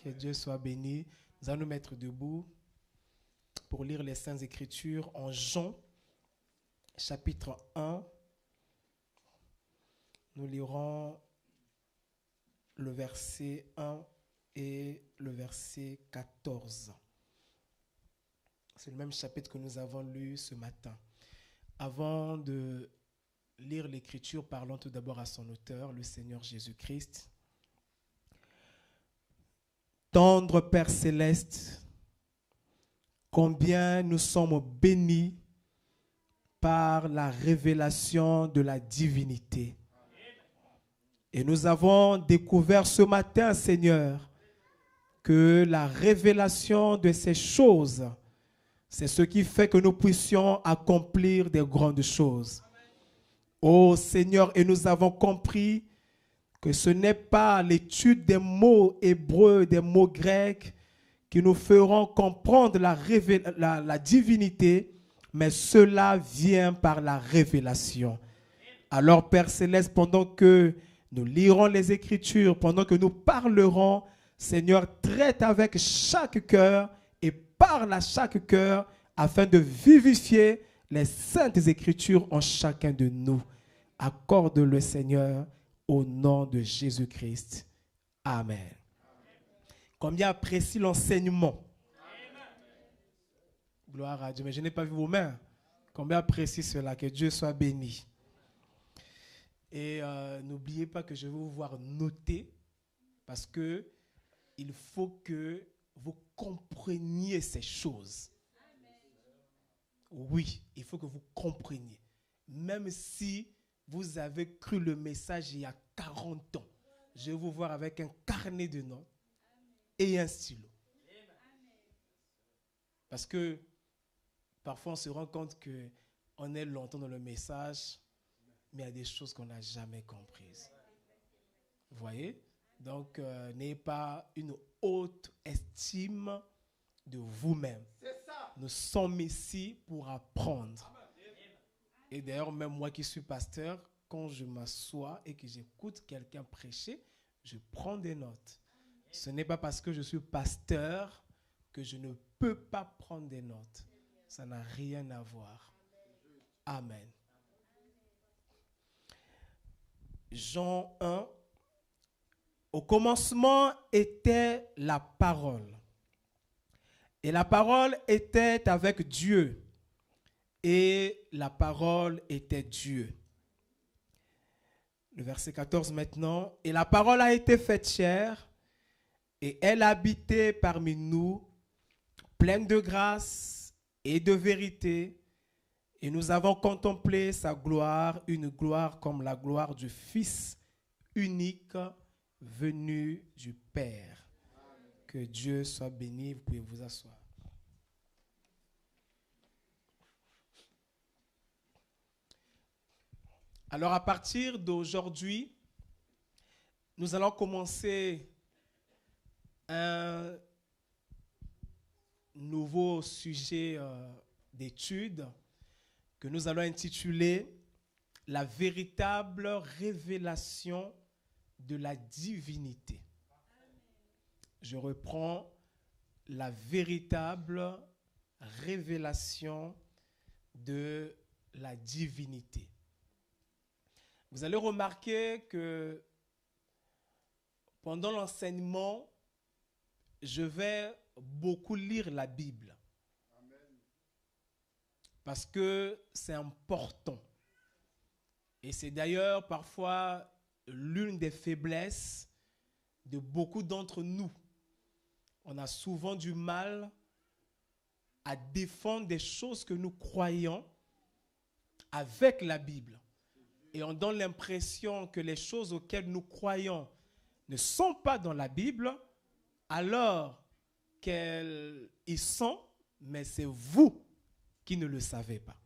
Que Dieu soit béni. Nous allons nous mettre debout pour lire les Saintes Écritures en Jean, chapitre 1. Nous lirons le verset 1 et le verset 14. C'est le même chapitre que nous avons lu ce matin. Avant de lire l'Écriture, parlons tout d'abord à son auteur, le Seigneur Jésus-Christ. Tendre Père céleste, combien nous sommes bénis par la révélation de la divinité. Et nous avons découvert ce matin, Seigneur, que la révélation de ces choses, c'est ce qui fait que nous puissions accomplir des grandes choses. Ô Seigneur, et nous avons compris que ce n'est pas l'étude des mots hébreux, des mots grecs qui nous feront comprendre la divinité, mais cela vient par la révélation. Alors, Père Céleste, pendant que nous lirons les Écritures, pendant que nous parlerons, Seigneur, traite avec chaque cœur et parle à chaque cœur afin de vivifier les Saintes Écritures en chacun de nous. Accorde-le, Seigneur, au nom de Jésus-Christ. Amen. Combien apprécie l'enseignement? Gloire à Dieu. Mais je n'ai pas vu vos mains. Combien apprécie cela? Que Dieu soit béni. Et n'oubliez pas que je vais vous voir noter parce que il faut que vous compreniez ces choses. Oui, il faut que vous compreniez. Même si vous avez cru le message il y a 40 ans, je vais vous voir avec un carnet de notes et un stylo. Parce que parfois on se rend compte qu'on est longtemps dans le message, mais il y a des choses qu'on n'a jamais comprises. Vous voyez? Donc, n'ayez pas une haute estime de vous-même. Nous sommes ici pour apprendre. Et d'ailleurs, même moi qui suis pasteur, quand je m'assois et que j'écoute quelqu'un prêcher, je prends des notes. Ce n'est pas parce que je suis pasteur que je ne peux pas prendre des notes. Ça n'a rien à voir. Amen. Jean 1. Au commencement était la parole. Et la parole était avec Dieu. Et la parole était Dieu. Le verset 14 maintenant. Et la parole a été faite chair, et elle habitait parmi nous, pleine de grâce et de vérité. Et nous avons contemplé sa gloire, une gloire comme la gloire du Fils unique venu du Père. Que Dieu soit béni. Vous pouvez vous asseoir. Alors à partir d'aujourd'hui, nous allons commencer un nouveau sujet d'étude que nous allons intituler « La véritable révélation de la divinité ». Je reprends « La véritable révélation de la divinité ». Vous allez remarquer que pendant l'enseignement, je vais beaucoup lire la Bible. Parce que c'est important. Et c'est d'ailleurs parfois l'une des faiblesses de beaucoup d'entre nous. On a souvent du mal à défendre des choses que nous croyons avec la Bible. Et on donne l'impression que les choses auxquelles nous croyons ne sont pas dans la Bible, alors qu'elles y sont, mais c'est vous qui ne le savez pas.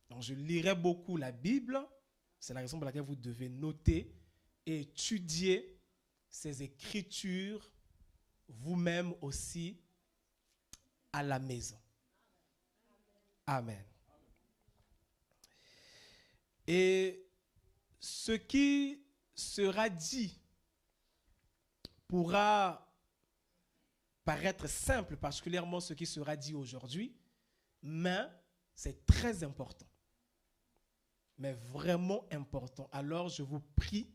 Donc je lirai beaucoup la Bible, c'est la raison pour laquelle vous devez noter et étudier ces écritures vous-même aussi à la maison. Amen. Et ce qui sera dit pourra paraître simple, particulièrement ce qui sera dit aujourd'hui, mais c'est très important. Mais vraiment important. Alors, je vous prie,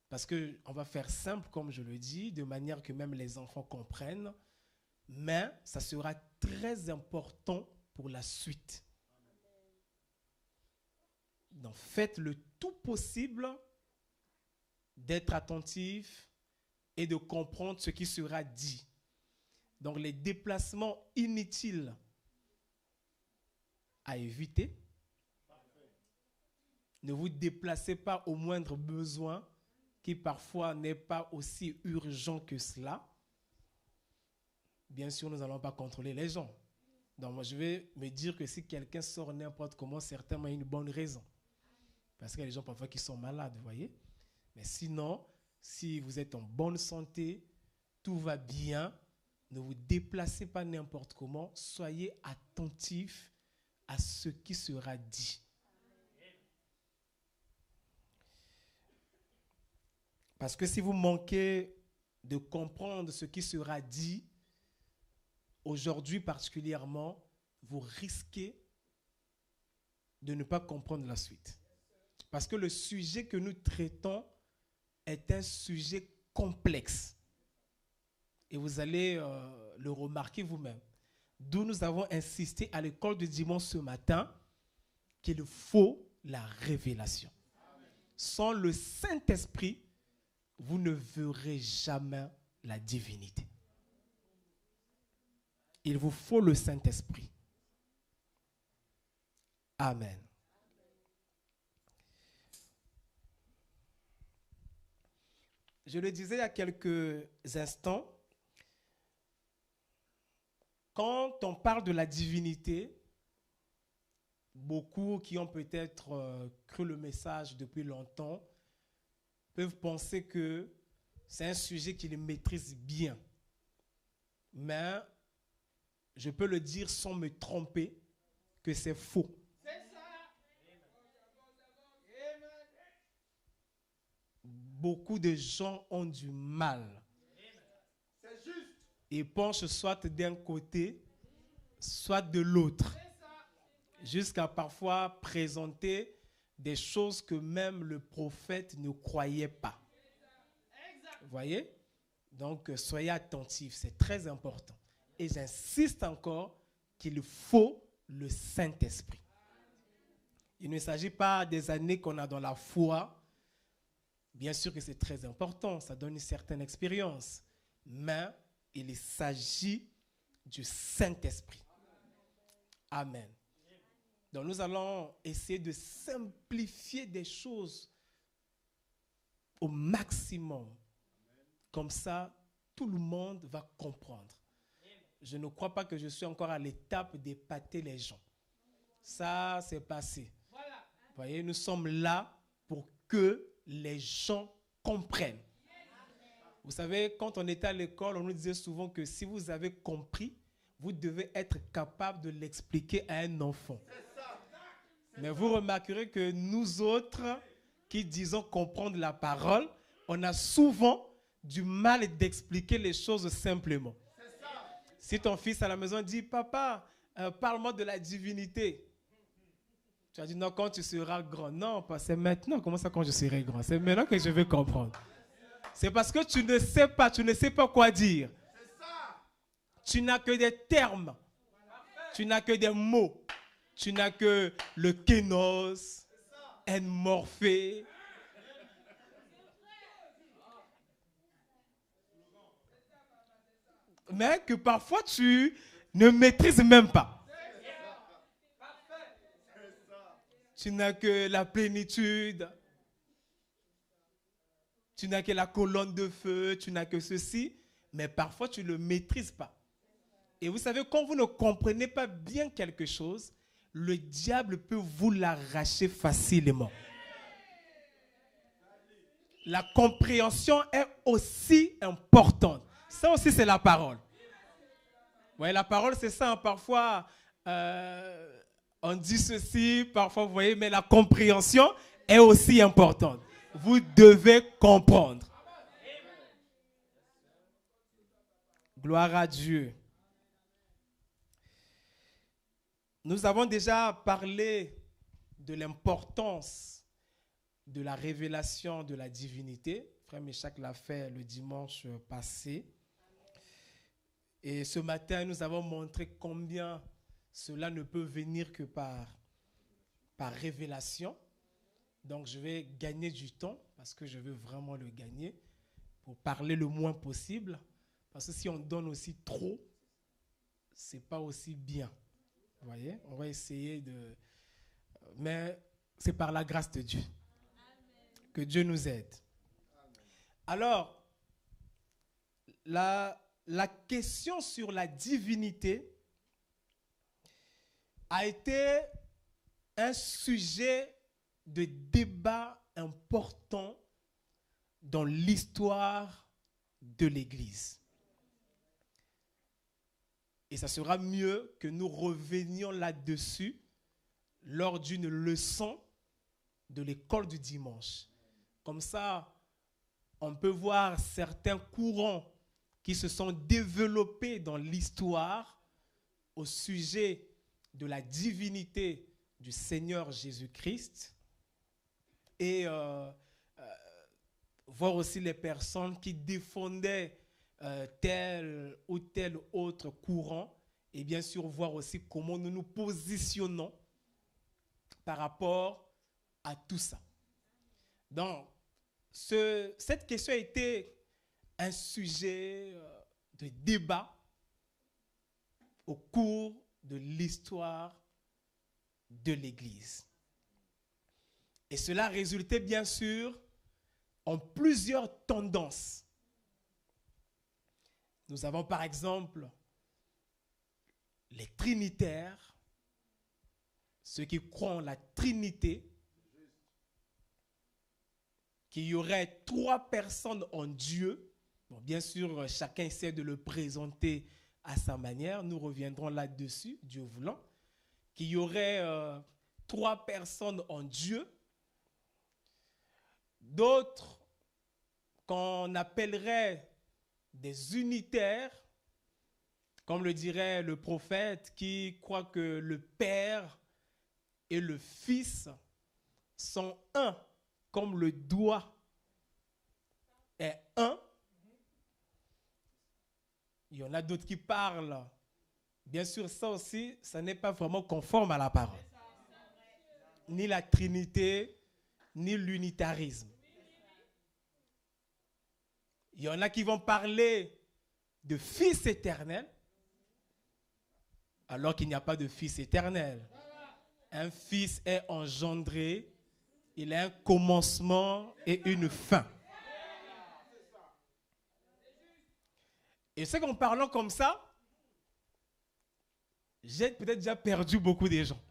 parce qu'on va faire simple, comme je le dis, de manière que même les enfants comprennent, mais ça sera très important pour la suite. Donc, faites le tout possible d'être attentif et de comprendre ce qui sera dit. Donc, les déplacements inutiles à éviter. Ne vous déplacez pas au moindre besoin qui parfois n'est pas aussi urgent que cela. Bien sûr, nous n'allons pas contrôler les gens. Donc, moi, je vais me dire que si quelqu'un sort n'importe comment, certainement, il y a une bonne raison. Parce qu'il y a des gens parfois qui sont malades, vous voyez. Mais sinon, si vous êtes en bonne santé, tout va bien, ne vous déplacez pas n'importe comment, soyez attentifs à ce qui sera dit. Parce que si vous manquez de comprendre ce qui sera dit, aujourd'hui particulièrement, vous risquez de ne pas comprendre la suite. Parce que le sujet que nous traitons est un sujet complexe. Et vous allez le remarquer vous-même. D'où nous avons insisté à l'école de dimanche ce matin qu'il faut la révélation. Sans le Saint-Esprit, vous ne verrez jamais la divinité. Il vous faut le Saint-Esprit. Amen. Je le disais il y a quelques instants, quand on parle de la divinité, beaucoup qui ont peut-être cru le message depuis longtemps peuvent penser que c'est un sujet qu'ils maîtrisent bien. Mais je peux le dire sans me tromper que c'est faux. Beaucoup de gens ont du mal. Ils penchent soit d'un côté, soit de l'autre. Jusqu'à parfois présenter des choses que même le prophète ne croyait pas. Vous voyez? Donc, soyez attentifs, c'est très important. Et j'insiste encore qu'il faut le Saint-Esprit. Il ne s'agit pas des années qu'on a dans la foi. Bien sûr que c'est très important, ça donne une certaine expérience. Mais il s'agit du Saint-Esprit. Amen. Donc nous allons essayer de simplifier des choses au maximum. Comme ça, tout le monde va comprendre. Je ne crois pas que je suis encore à l'étape d'épater les gens. Ça, c'est passé. Vous voyez, nous sommes là pour que les gens comprennent. Vous savez, quand on était à l'école, on nous disait souvent que si vous avez compris, vous devez être capable de l'expliquer à un enfant. Mais vous remarquerez que nous autres, qui disons comprendre la parole, on a souvent du mal d'expliquer les choses simplement. Si ton fils à la maison dit, papa, parle-moi de la divinité. Tu as dit, non, quand tu seras grand. Non, c'est maintenant. Comment ça, quand je serai grand? C'est maintenant que je vais comprendre. C'est parce que tu ne sais pas quoi dire. Tu n'as que des termes. Tu n'as que des mots. Tu n'as que le kénos, en morphée. Mais que parfois tu ne maîtrises même pas. Tu n'as que la plénitude. Tu n'as que la colonne de feu. Tu n'as que ceci. Mais parfois tu ne le maîtrises pas. Et vous savez, quand vous ne comprenez pas bien quelque chose, le diable peut vous l'arracher facilement. La compréhension est aussi importante. Ça aussi, c'est la parole. Ouais, la parole, c'est ça. Hein. Parfois, on dit ceci, parfois, vous voyez, mais la compréhension est aussi importante. Vous devez comprendre. Gloire à Dieu. Nous avons déjà parlé de l'importance de la révélation de la divinité. Frère Méchac l'a fait le dimanche passé. Et ce matin, nous avons montré combien cela ne peut venir que par révélation. Donc, je vais gagner du temps parce que je veux vraiment le gagner pour parler le moins possible. Parce que si on donne aussi trop, ce n'est pas aussi bien. Vous voyez, on va essayer de... Mais c'est par la grâce de Dieu. Amen. Que Dieu nous aide. Amen. Alors, la question sur la divinité a été un sujet de débat important dans l'histoire de l'Église. Et ça sera mieux que nous revenions là-dessus lors d'une leçon de l'école du dimanche. Comme ça, on peut voir certains courants qui se sont développés dans l'histoire au sujet de la divinité du Seigneur Jésus-Christ et voir aussi les personnes qui défendaient tel ou tel autre courant et bien sûr voir aussi comment nous nous positionnons par rapport à tout ça. Donc, cette question a été un sujet de débat au cours de l'histoire de l'Église. Et cela résultait bien sûr en plusieurs tendances. Nous avons par exemple les trinitaires, ceux qui croient en la Trinité, qu'il y aurait 3 personnes en Dieu. Bon, bien sûr, chacun essaie de le présenter à sa manière. Nous reviendrons là-dessus, Dieu voulant. Qu'il y aurait 3 personnes en Dieu. D'autres qu'on appellerait des unitaires, comme le dirait le prophète, qui croit que le Père et le Fils sont un, comme le doigt est un. Il y en a d'autres qui parlent. Bien sûr, ça aussi, ça n'est pas vraiment conforme à la parole. Ni la Trinité, ni l'unitarisme. Il y en a qui vont parler de Fils éternel, alors qu'il n'y a pas de Fils éternel. Un Fils est engendré, il a un commencement et une fin. Et c'est qu'en parlant comme ça, j'ai peut-être déjà perdu beaucoup de gens.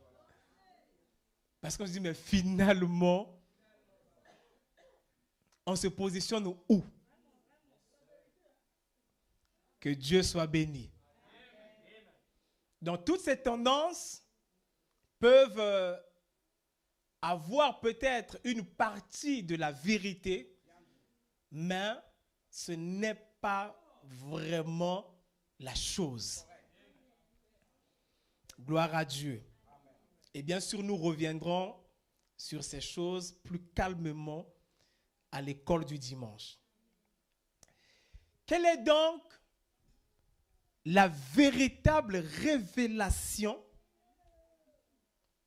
Parce qu'on se dit, mais finalement, on se positionne où? Que Dieu soit béni. Donc, toutes ces tendances peuvent avoir peut-être une partie de la vérité, mais ce n'est pas vraiment la chose. Gloire à Dieu. Et bien sûr, nous reviendrons sur ces choses plus calmement à l'école du dimanche. Quelle est donc la véritable révélation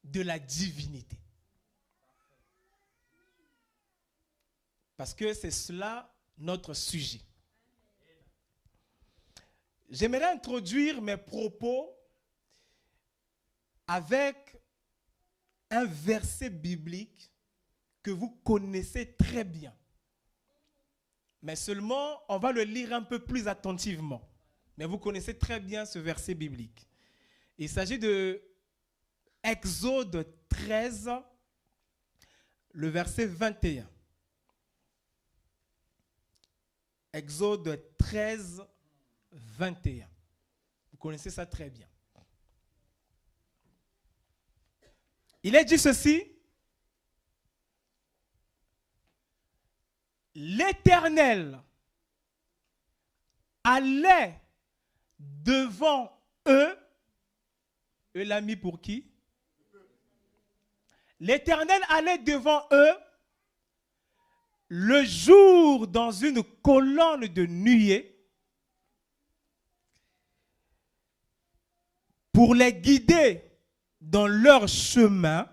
de la divinité? Parce que c'est cela notre sujet. J'aimerais introduire mes propos avec un verset biblique que vous connaissez très bien. Mais seulement, on va le lire un peu plus attentivement. Mais vous connaissez très bien ce verset biblique. Il s'agit de Exode 13, le verset 21. Exode 13, 21. Vous connaissez ça très bien. Il est dit ceci. L'Éternel allait devant eux. Eux l'a mis pour qui? L'Éternel allait devant eux le jour dans une colonne de nuée pour les guider dans leur chemin,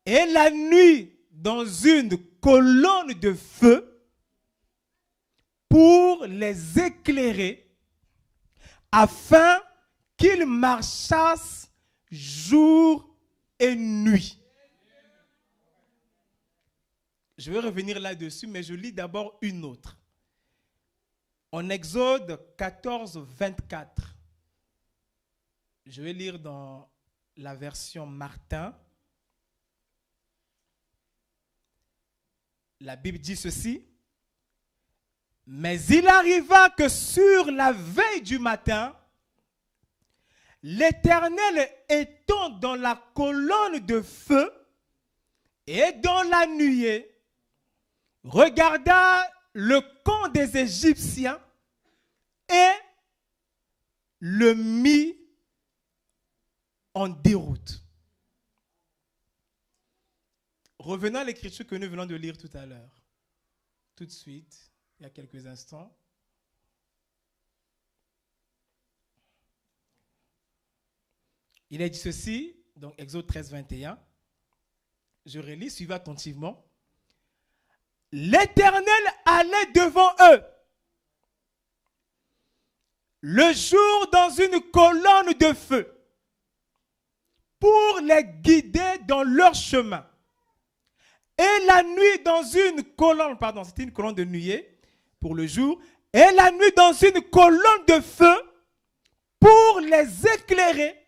et la nuit dans une colonne de feu pour les éclairer, afin qu'ils marchassent jour et nuit. Je vais revenir là-dessus, mais je lis d'abord une autre. En Exode 14, 24. Je vais lire dans la version Martin. La Bible dit ceci. Mais il arriva que sur la veille du matin, l'Éternel étant dans la colonne de feu et dans la nuée, regarda le camp des Égyptiens et le mit en déroute. Revenons à l'écriture que nous venons de lire tout à l'heure. Tout de suite, il y a quelques instants. Il est dit ceci, donc Exode 13, 21. Je relis, suivez attentivement. L'Éternel allait devant eux le jour dans une colonne de feu pour les guider dans leur chemin. Et la nuit dans une colonne, pardon, c'était une colonne de nuée pour le jour, et la nuit dans une colonne de feu pour les éclairer,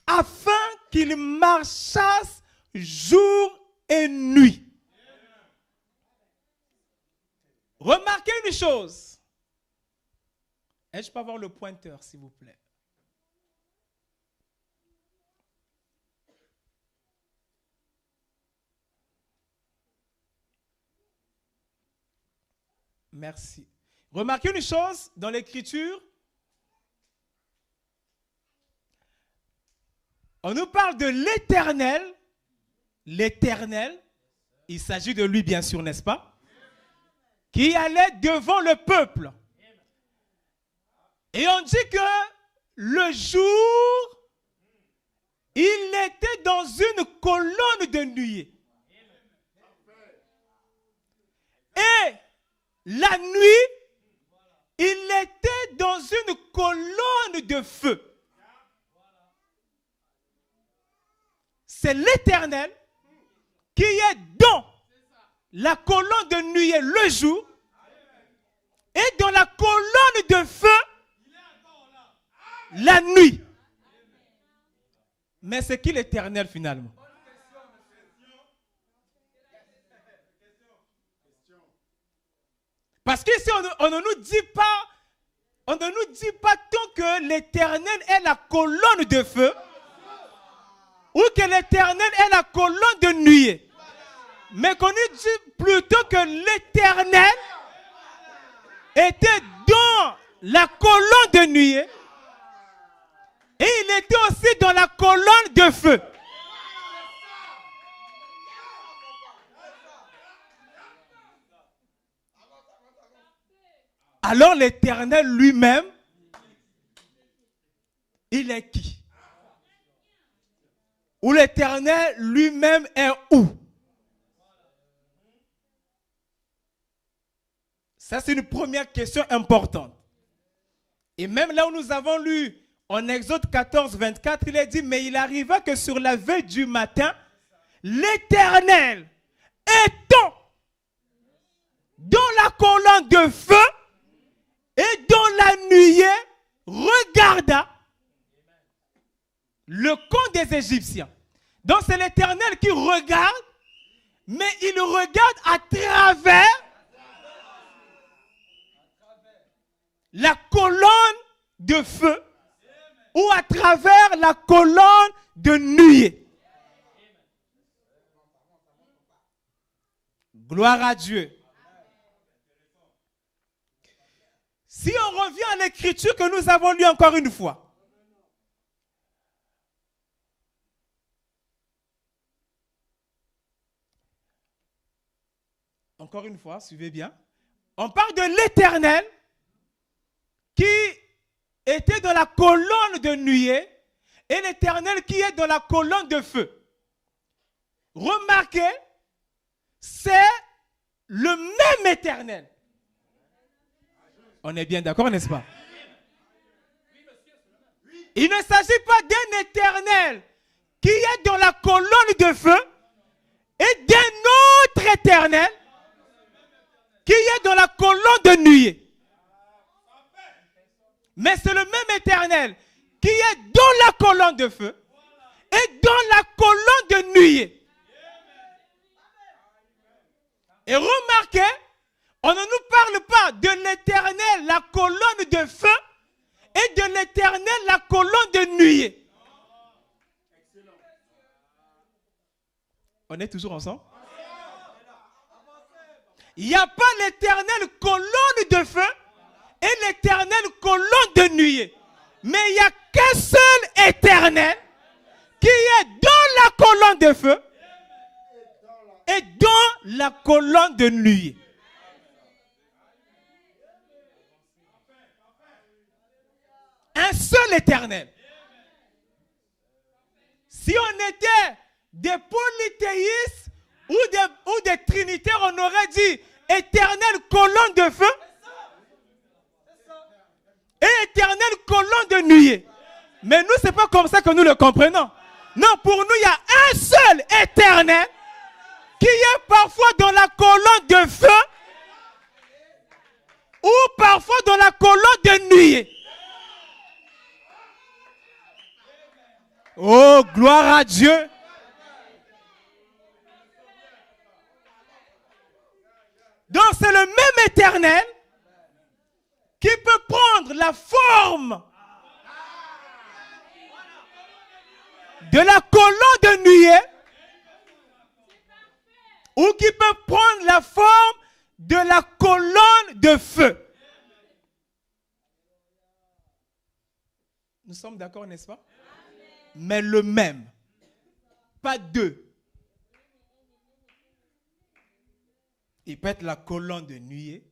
afin qu'ils marchassent jour et nuit. Remarquez une chose. Est-ce que je peux avoir le pointeur, s'il vous plaît? Merci. Remarquez une chose dans l'Écriture. On nous parle de l'Éternel. L'Éternel, il s'agit de lui bien sûr, n'est-ce pas? Qui allait devant le peuple. Et on dit que le jour, il était dans une colonne de nuée. Et la nuit, il était dans une colonne de feu. C'est l'Éternel qui est dans la colonne de nuée le jour et dans la colonne de feu la nuit. Mais c'est qui l'Éternel finalement? Parce qu'ici on ne nous dit pas tant que l'Éternel est la colonne de feu ou que l'Éternel est la colonne de nuée. Mais qu'on nous dit plutôt que l'Éternel était dans la colonne de nuée et il était aussi dans la colonne de feu. Alors l'Éternel lui-même, il est qui? Ou l'Éternel lui-même est où? Ça, c'est une première question importante. Et même là où nous avons lu en Exode 14, 24, il est dit, mais il arriva que sur la veille du matin, l'Éternel étant dans la colonne de feu et dans la nuée, regarda le camp des Égyptiens. Donc c'est l'Éternel qui regarde, mais il regarde à travers la colonne de feu ou à travers la colonne de nuée. Gloire à Dieu. Si on revient à l'écriture que nous avons lue encore une fois. Encore une fois, suivez bien. On parle de l'Éternel qui était dans la colonne de nuée et l'Éternel qui est dans la colonne de feu. Remarquez, c'est le même Éternel. On est bien d'accord, n'est-ce pas? Il ne s'agit pas d'un Éternel qui est dans la colonne de feu et d'un autre Éternel qui est dans la colonne de nuée. Mais c'est le même Éternel qui est dans la colonne de feu et dans la colonne de nuée. Et remarquez, on ne nous parle pas de l'Éternel, la colonne de feu, et de l'Éternel, la colonne de nuée. On est toujours ensemble? Il n'y a pas l'Éternel colonne de feu et l'Éternel colonne de nuée. Mais il n'y a qu'un seul Éternel qui est dans la colonne de feu et dans la colonne de nuée. Un seul Éternel. Si on était des polythéistes ou des trinitaires, on aurait dit éternel colonne de feu et éternel colonne de nuée. Mais nous, ce n'est pas comme ça que nous le comprenons. Non, pour nous, il y a un seul Éternel qui est parfois dans la colonne de feu ou parfois dans la colonne de nuée. Oh, gloire à Dieu. Donc c'est le même Éternel qui peut prendre la forme de la colonne de nuée ou qui peut prendre la forme de la colonne de feu. Nous sommes d'accord, n'est-ce pas? Mais le même, pas deux. Il peut être la colonne de nuée,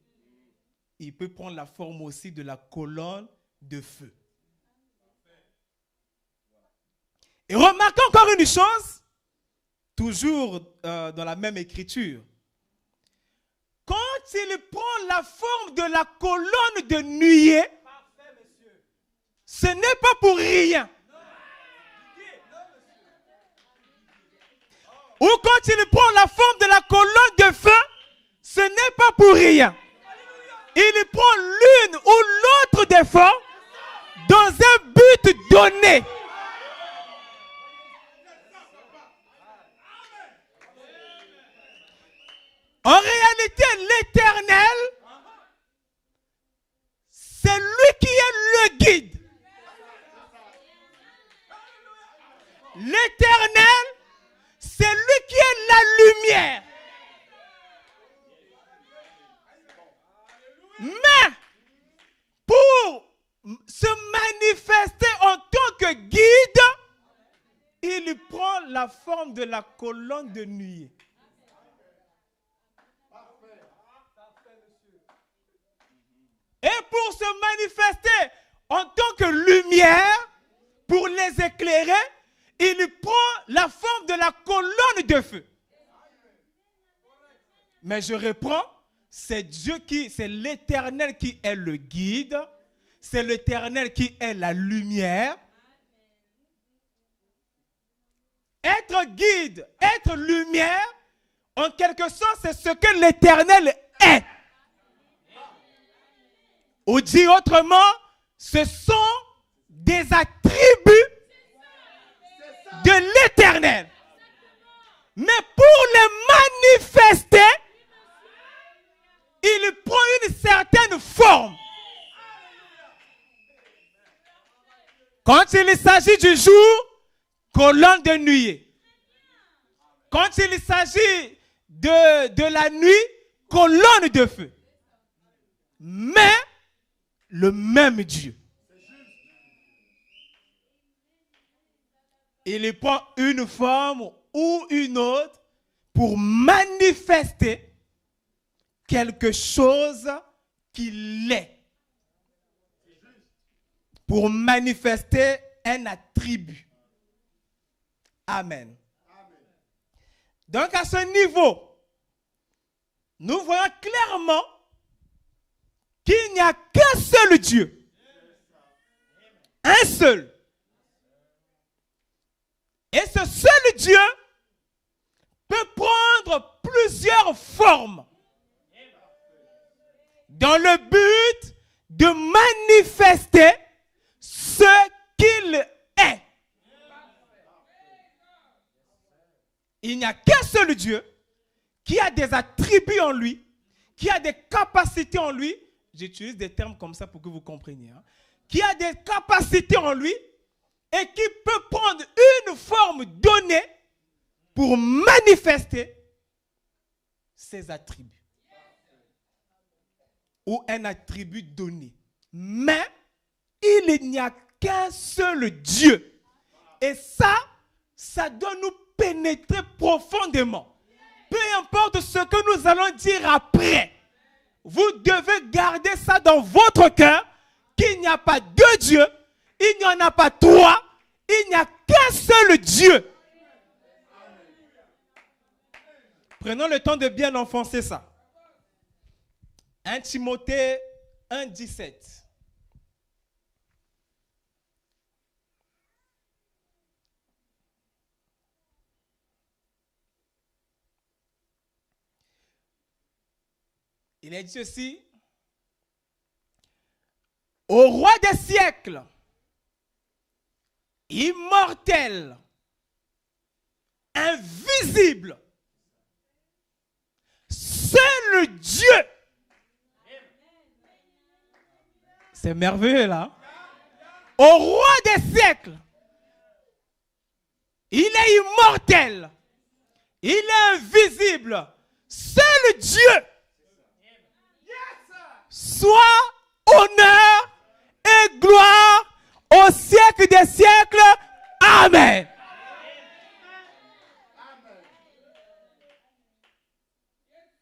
il peut prendre la forme aussi de la colonne de feu. Et remarquez encore une chose, toujours dans la même écriture. Quand il prend la forme de la colonne de nuée, ce n'est pas pour rien. Ou quand il prend la forme de la colonne de feu, ce n'est pas pour rien. Il prend l'une ou l'autre des formes dans un but donné. En réalité, l'Éternel, c'est lui qui est le guide. L'Éternel, c'est lui qui est la lumière. Mais pour se manifester en tant que guide, il prend la forme de la colonne de nuée. Et pour se manifester en tant que lumière, pour les éclairer, il prend la forme de la colonne de feu. Mais je reprends, c'est Dieu c'est l'Éternel qui est le guide, c'est l'Éternel qui est la lumière. Être guide, être lumière, en quelque sorte, c'est ce que l'Éternel est. Ou dit autrement, ce sont des attributs de l'Éternel. Mais pour les manifester, il prend une certaine forme. Quand il s'agit du jour, colonne de nuée. Quand il s'agit de la nuit, colonne de feu. Mais le même Dieu. Il prend une forme ou une autre pour manifester quelque chose qu'il est. Pour manifester un attribut. Amen. Donc à ce niveau, nous voyons clairement qu'il n'y a qu'un seul Dieu. Un seul. Et ce seul Dieu peut prendre plusieurs formes dans le but de manifester ce qu'il est. Il n'y a qu'un seul Dieu qui a des attributs en lui, qui a des capacités en lui. J'utilise des termes comme ça pour que vous compreniez. Qui a des capacités en lui et qui peut prendre une forme donnée pour manifester ses attributs. Ou un attribut donné. Mais il n'y a qu'un seul Dieu. Et ça doit nous pénétrer profondément. Peu importe ce que nous allons dire après, vous devez garder ça dans votre cœur, qu'il n'y a pas deux dieux, il n'y en a pas trois, il n'y a qu'un seul Dieu. Prenons le temps de bien enfoncer ça. 1 Timothée 1, 17. Il est dit ceci. Au roi des siècles, immortel, invisible, seul Dieu. C'est merveilleux là. Au roi des siècles, il est immortel, il est invisible, seul Dieu. Soit honneur et gloire au siècle des siècles. Amen.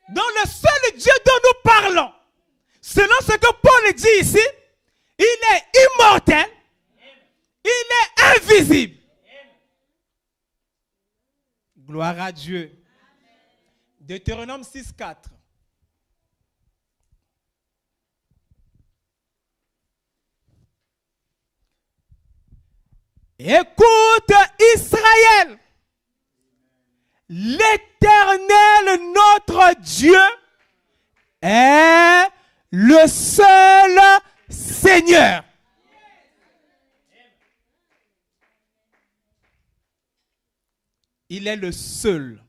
Donc le seul Dieu dont nous parlons, selon ce que Paul dit ici, il est immortel, il est invisible. Gloire à Dieu. Deutéronome 6, 4. Écoute Israël, l'Éternel notre Dieu est le seul Seigneur. Il est le seul.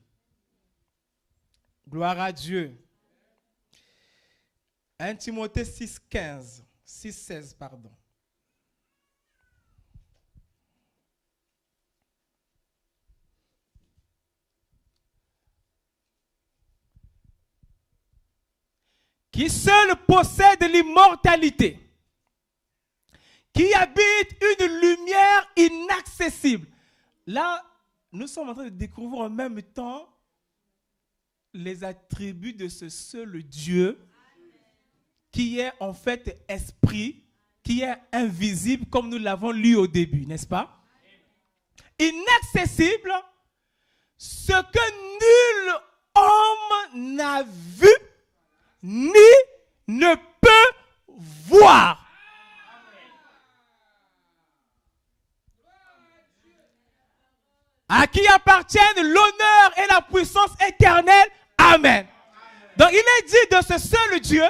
Gloire à Dieu. 1 Timothée 6, 15. 6, 16, pardon. Qui seul possède l'immortalité, qui habite une lumière inaccessible. Là, nous sommes en train de découvrir en même temps les attributs de ce seul Dieu qui est en fait esprit, qui est invisible comme nous l'avons lu au début, n'est-ce pas? Inaccessible, ce que nul homme n'a vu ni ne peut voir. À qui appartiennent l'honneur et la puissance éternelle. Amen. Donc il est dit de ce seul Dieu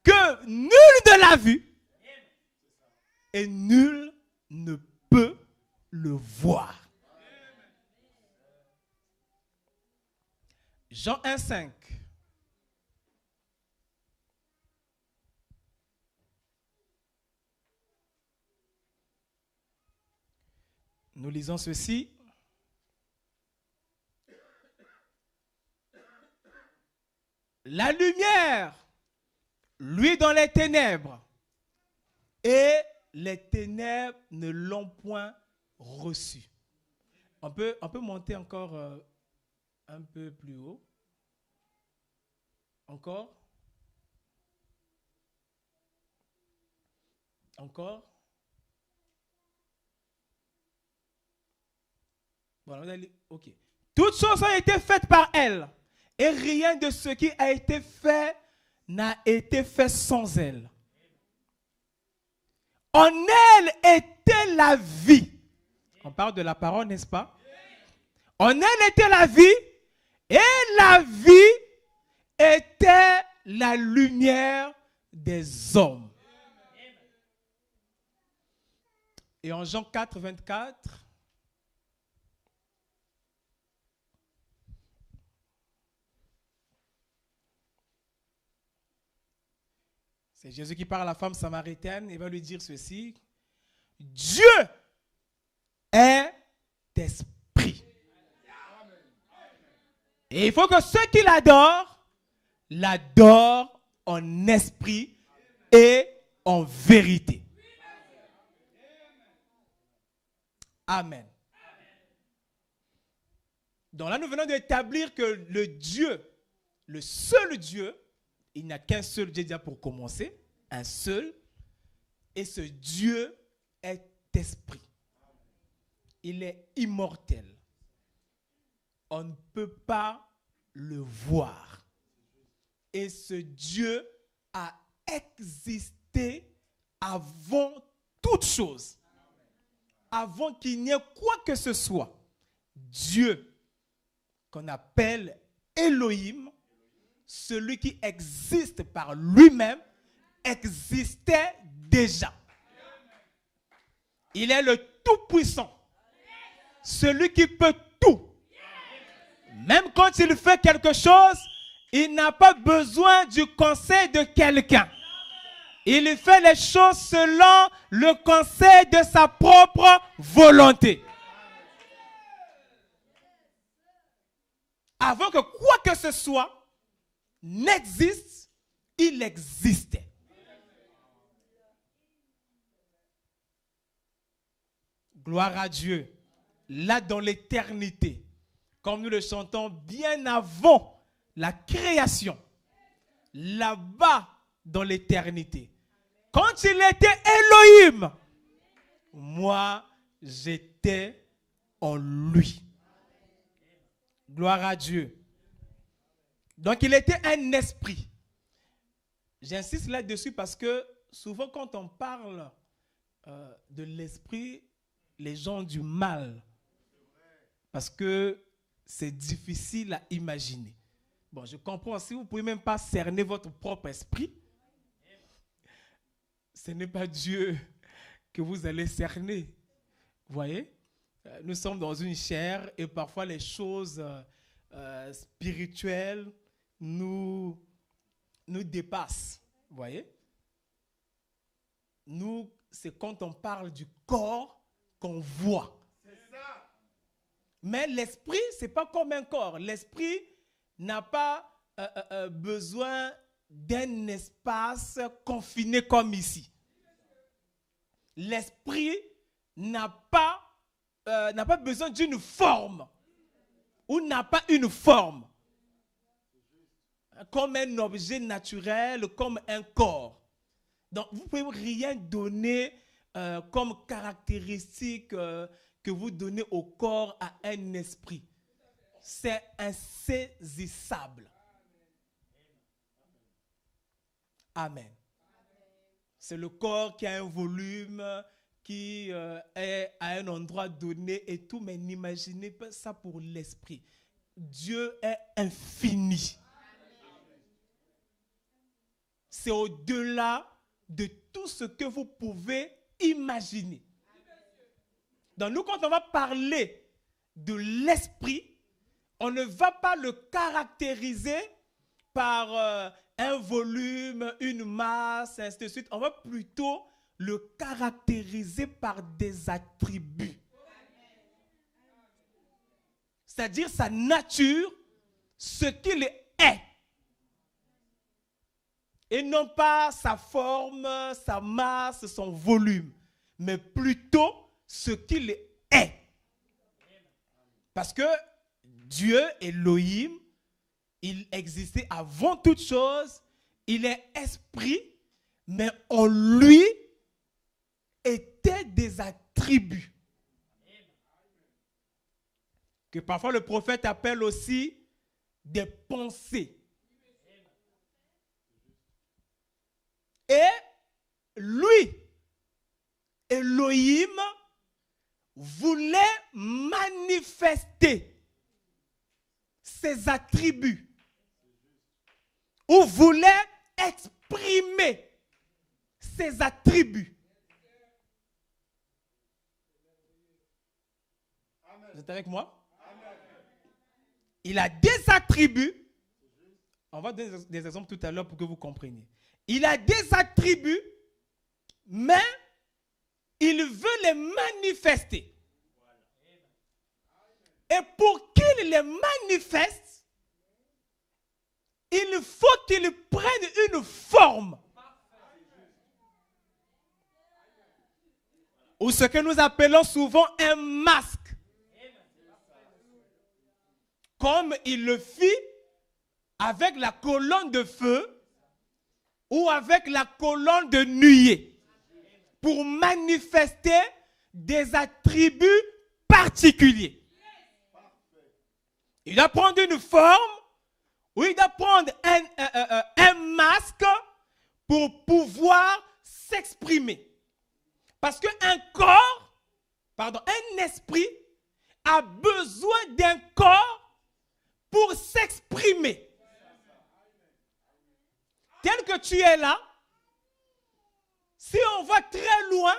que nul ne l'a vu et nul ne peut le voir. Jean 1, 5. Nous lisons ceci. La lumière, lui dans les ténèbres, et les ténèbres ne l'ont point reçu. On peut monter encore un peu plus haut. Encore. Encore. Voilà, ok. Toutes choses ont été faites par elle. Et rien de ce qui a été fait n'a été fait sans elle. En elle était la vie. On parle de la parole, n'est-ce pas? En elle était la vie. Et la vie était la lumière des hommes. Et en Jean 4, 24, c'est Jésus qui parle à la femme samaritaine et va lui dire ceci. Dieu est esprit. Et il faut que ceux qui l'adorent en esprit et en vérité. Amen. Donc là, nous venons d'établir que le Dieu, le seul Dieu, il n'y a qu'un seul Dieu déjà pour commencer, un seul, et ce Dieu est esprit. Il est immortel. On ne peut pas le voir. Et ce Dieu a existé avant toute chose. Avant qu'il n'y ait quoi que ce soit. Dieu, qu'on appelle Elohim, celui qui existe par lui-même, existait déjà. Il est le Tout-Puissant. Celui qui peut tout. Même quand il fait quelque chose, il n'a pas besoin du conseil de quelqu'un. Il fait les choses selon le conseil de sa propre volonté. Avant que quoi que ce soit n'existe, il existait. Gloire à Dieu. Là dans l'éternité, comme nous le chantons bien avant la création, là-bas dans l'éternité, quand il était Elohim, moi j'étais en lui. Gloire à Dieu. Donc il était un esprit. J'insiste là-dessus parce que souvent quand on parle de l'esprit, les gens ont du mal. Parce que c'est difficile à imaginer. Bon, je comprends, si vous ne pouvez même pas cerner votre propre esprit, ce n'est pas Dieu que vous allez cerner. Vous voyez? Nous sommes dans une chair et parfois les choses spirituelles nous dépassent. Vous voyez? Nous, c'est quand on parle du corps qu'on voit. Mais l'esprit, ce n'est pas comme un corps. L'esprit n'a pas besoin d'un espace confiné comme ici. L'esprit n'a pas besoin d'une forme ou n'a pas une forme comme un objet naturel, comme un corps. Donc, vous ne pouvez rien donner comme caractéristique que vous donnez au corps à un esprit. C'est insaisissable. Amen. C'est le corps qui a un volume, qui est à un endroit donné et tout, mais n'imaginez pas ça pour l'esprit. Dieu est infini. C'est au-delà de tout ce que vous pouvez imaginer. Donc nous, quand on va parler de l'esprit, on ne va pas le caractériser par un volume, une masse, ainsi de suite. On va plutôt le caractériser par des attributs. C'est-à-dire sa nature, ce qu'il est. Et non pas sa forme, sa masse, son volume, mais plutôt ce qu'il est. Parce que Dieu, Elohim, il existait avant toute chose, il est esprit, mais en lui étaient des attributs. Que parfois le prophète appelle aussi des pensées. Et lui, Elohim, voulait manifester ses attributs ou voulait exprimer ses attributs. Vous êtes avec moi? Il a des attributs. On va donner des exemples tout à l'heure pour que vous compreniez. Il a des attributs, mais il veut les manifester. Et pour qu'il les manifeste, il faut qu'il prenne une forme. Ou ce que nous appelons souvent un masque. Comme il le fit avec la colonne de feu ou avec la colonne de nuée, pour manifester des attributs particuliers. Il doit prendre une forme, ou il doit prendre un masque pour pouvoir s'exprimer. Parce qu'un esprit a besoin d'un corps pour s'exprimer. Tel que tu es là, si on va très loin,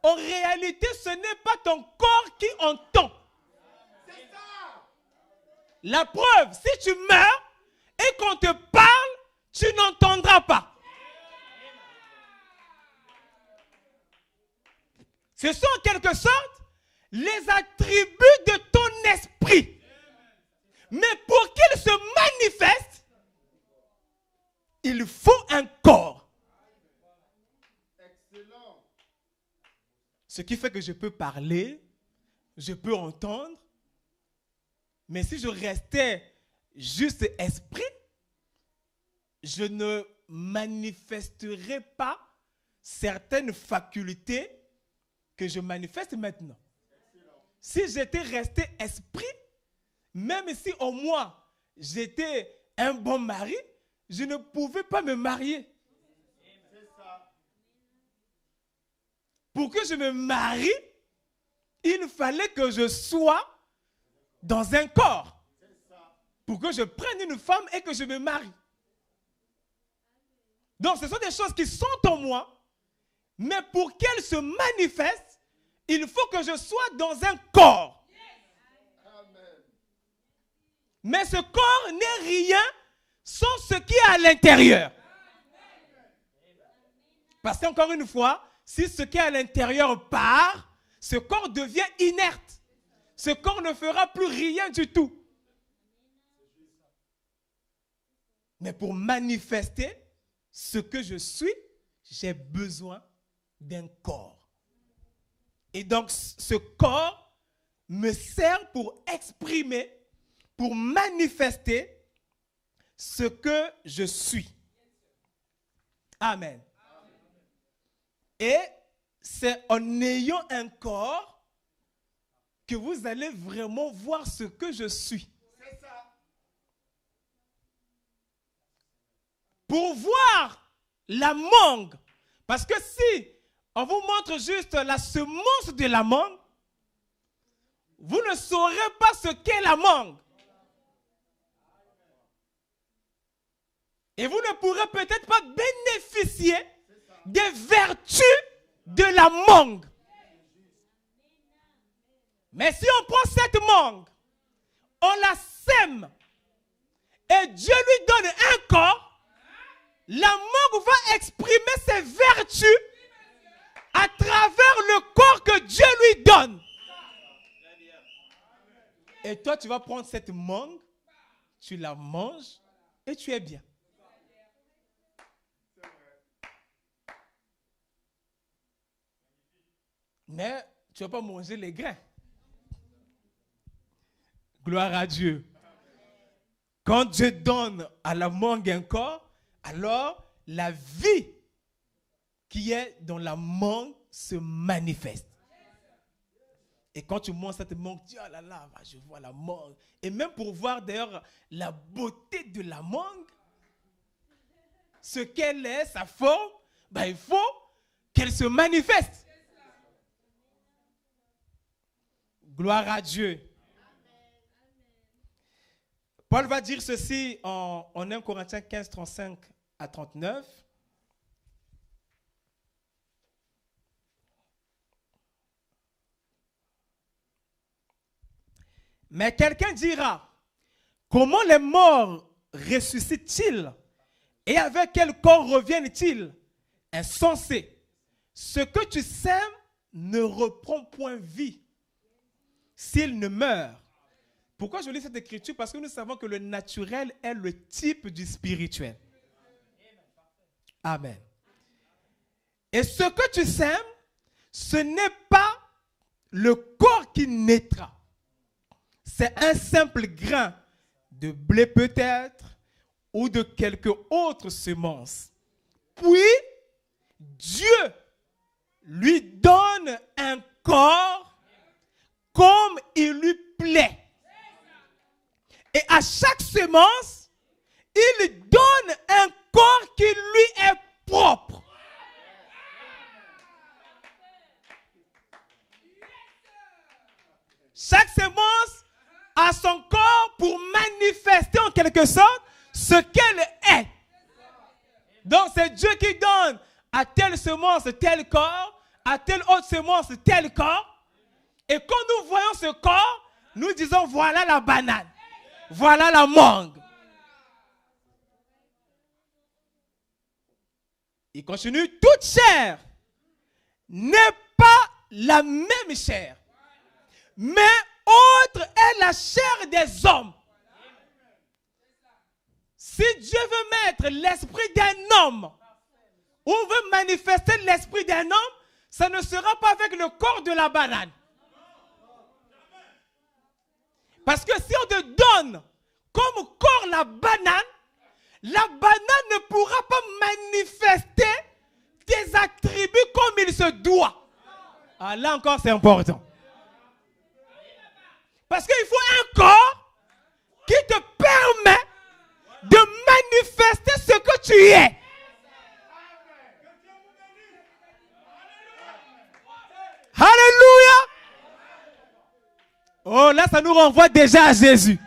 en réalité, ce n'est pas ton corps qui entend. La preuve, si tu meurs et qu'on te parle, tu n'entendras pas. Ce sont en quelque sorte les attributs de ton esprit. Mais pour qu'il se manifeste, il faut un corps. Ce qui fait que je peux parler, je peux entendre, mais si je restais juste esprit, je ne manifesterais pas certaines facultés que je manifeste maintenant. Si j'étais resté esprit, même si au moins j'étais un bon mari, je ne pouvais pas me marier. Pour que je me marie, il fallait que je sois dans un corps. Pour que je prenne une femme et que je me marie. Donc ce sont des choses qui sont en moi, mais pour qu'elles se manifestent, il faut que je sois dans un corps. Mais ce corps n'est rien sans ce qui est à l'intérieur. Parce qu'encore une fois, si ce qui est à l'intérieur part, ce corps devient inerte. Ce corps ne fera plus rien du tout. Mais pour manifester ce que je suis, j'ai besoin d'un corps. Et donc, ce corps me sert pour exprimer, pour manifester ce que je suis. Amen. Et c'est en ayant un corps que vous allez vraiment voir ce que je suis. C'est ça. Pour voir la mangue, parce que si on vous montre juste la semence de la mangue, vous ne saurez pas ce qu'est la mangue. Et vous ne pourrez peut-être pas bénéficier des vertus de la mangue. Mais si on prend cette mangue, on la sème et Dieu lui donne un corps, la mangue va exprimer ses vertus à travers le corps que Dieu lui donne. Et toi, tu vas prendre cette mangue, tu la manges et tu es bien. Mais tu ne vas pas manger les grains. Gloire à Dieu. Quand Dieu donne à la mangue un corps, alors la vie qui est dans la mangue se manifeste. Et quand tu manges cette mangue, tu dis, oh là là, je vois la mangue. Et même pour voir d'ailleurs la beauté de la mangue, ce qu'elle est, sa forme, ben, il faut qu'elle se manifeste. Gloire à Dieu. Paul va dire ceci en 1 Corinthiens 15, 35 à 39. Mais quelqu'un dira, comment les morts ressuscitent-ils et avec quel corps reviennent-ils? Insensé. Ce que tu sèmes ne reprend point vie s'il ne meurt. Pourquoi je lis cette écriture? Parce que nous savons que le naturel est le type du spirituel. Amen. Et ce que tu sèmes, ce n'est pas le corps qui naîtra. C'est un simple grain de blé peut-être ou de quelque autre semence. Puis, Dieu lui donne un corps comme il lui plaît. Et à chaque semence, il donne un corps qui lui est propre. Chaque semence a son corps pour manifester en quelque sorte ce qu'elle est. Donc c'est Dieu qui donne à telle semence tel corps, à telle autre semence tel corps. Et quand nous voyons ce corps, nous disons voilà la banane, voilà la mangue. Il continue, toute chair n'est pas la même chair, mais autre est la chair des hommes. Si Dieu veut mettre l'esprit d'un homme, ou veut manifester l'esprit d'un homme, ça ne sera pas avec le corps de la banane. Parce que si on te donne comme corps la banane ne pourra pas manifester tes attributs comme il se doit. Ah, là encore, c'est important. Parce qu'il faut un corps qui te permet de manifester ce que tu es. Alléluia. Oh, là, ça nous renvoie déjà à Jésus.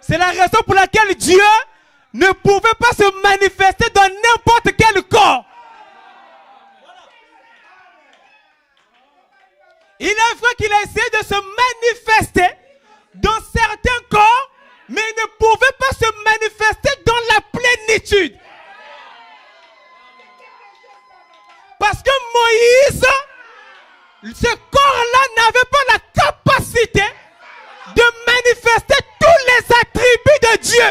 C'est la raison pour laquelle Dieu ne pouvait pas se manifester dans n'importe quel corps. Il est vrai qu'il a essayé de se manifester dans certains corps, mais il ne pouvait pas se manifester dans la plénitude. Parce que Moïse, ce corps-là n'avait pas la capacité de manifester tous les attributs de Dieu.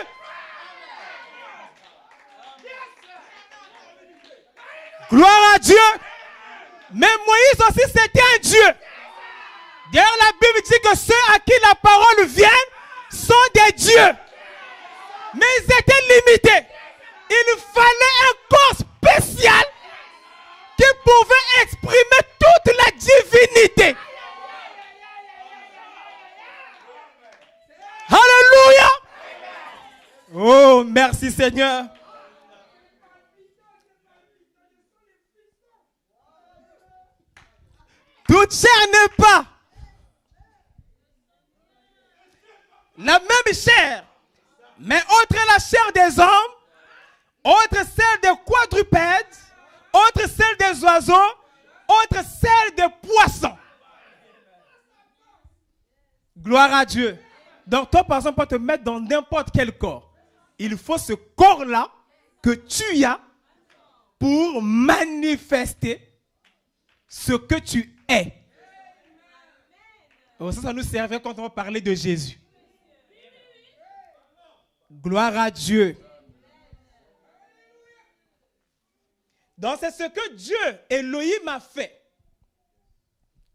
Gloire à Dieu. Mais Moïse aussi, c'était un Dieu. D'ailleurs, la Bible dit que ceux à qui la parole vient sont des dieux. Mais ils étaient limités. Il fallait un corps spécial qui pouvait exprimer toute la divinité. Alléluia. Oh, merci Seigneur. Toute chair n'est pas la même chair, mais autre est la chair des hommes, autre celle des quadrupèdes, autre celle des oiseaux, autre celle des poissons. Gloire à Dieu. Donc toi, par exemple, pour te mettre dans n'importe quel corps, il faut ce corps-là que tu as pour manifester ce que tu es. Oh, ça nous servait quand on va parler de Jésus. Gloire à Dieu. Donc c'est ce que Dieu, Elohim, a fait.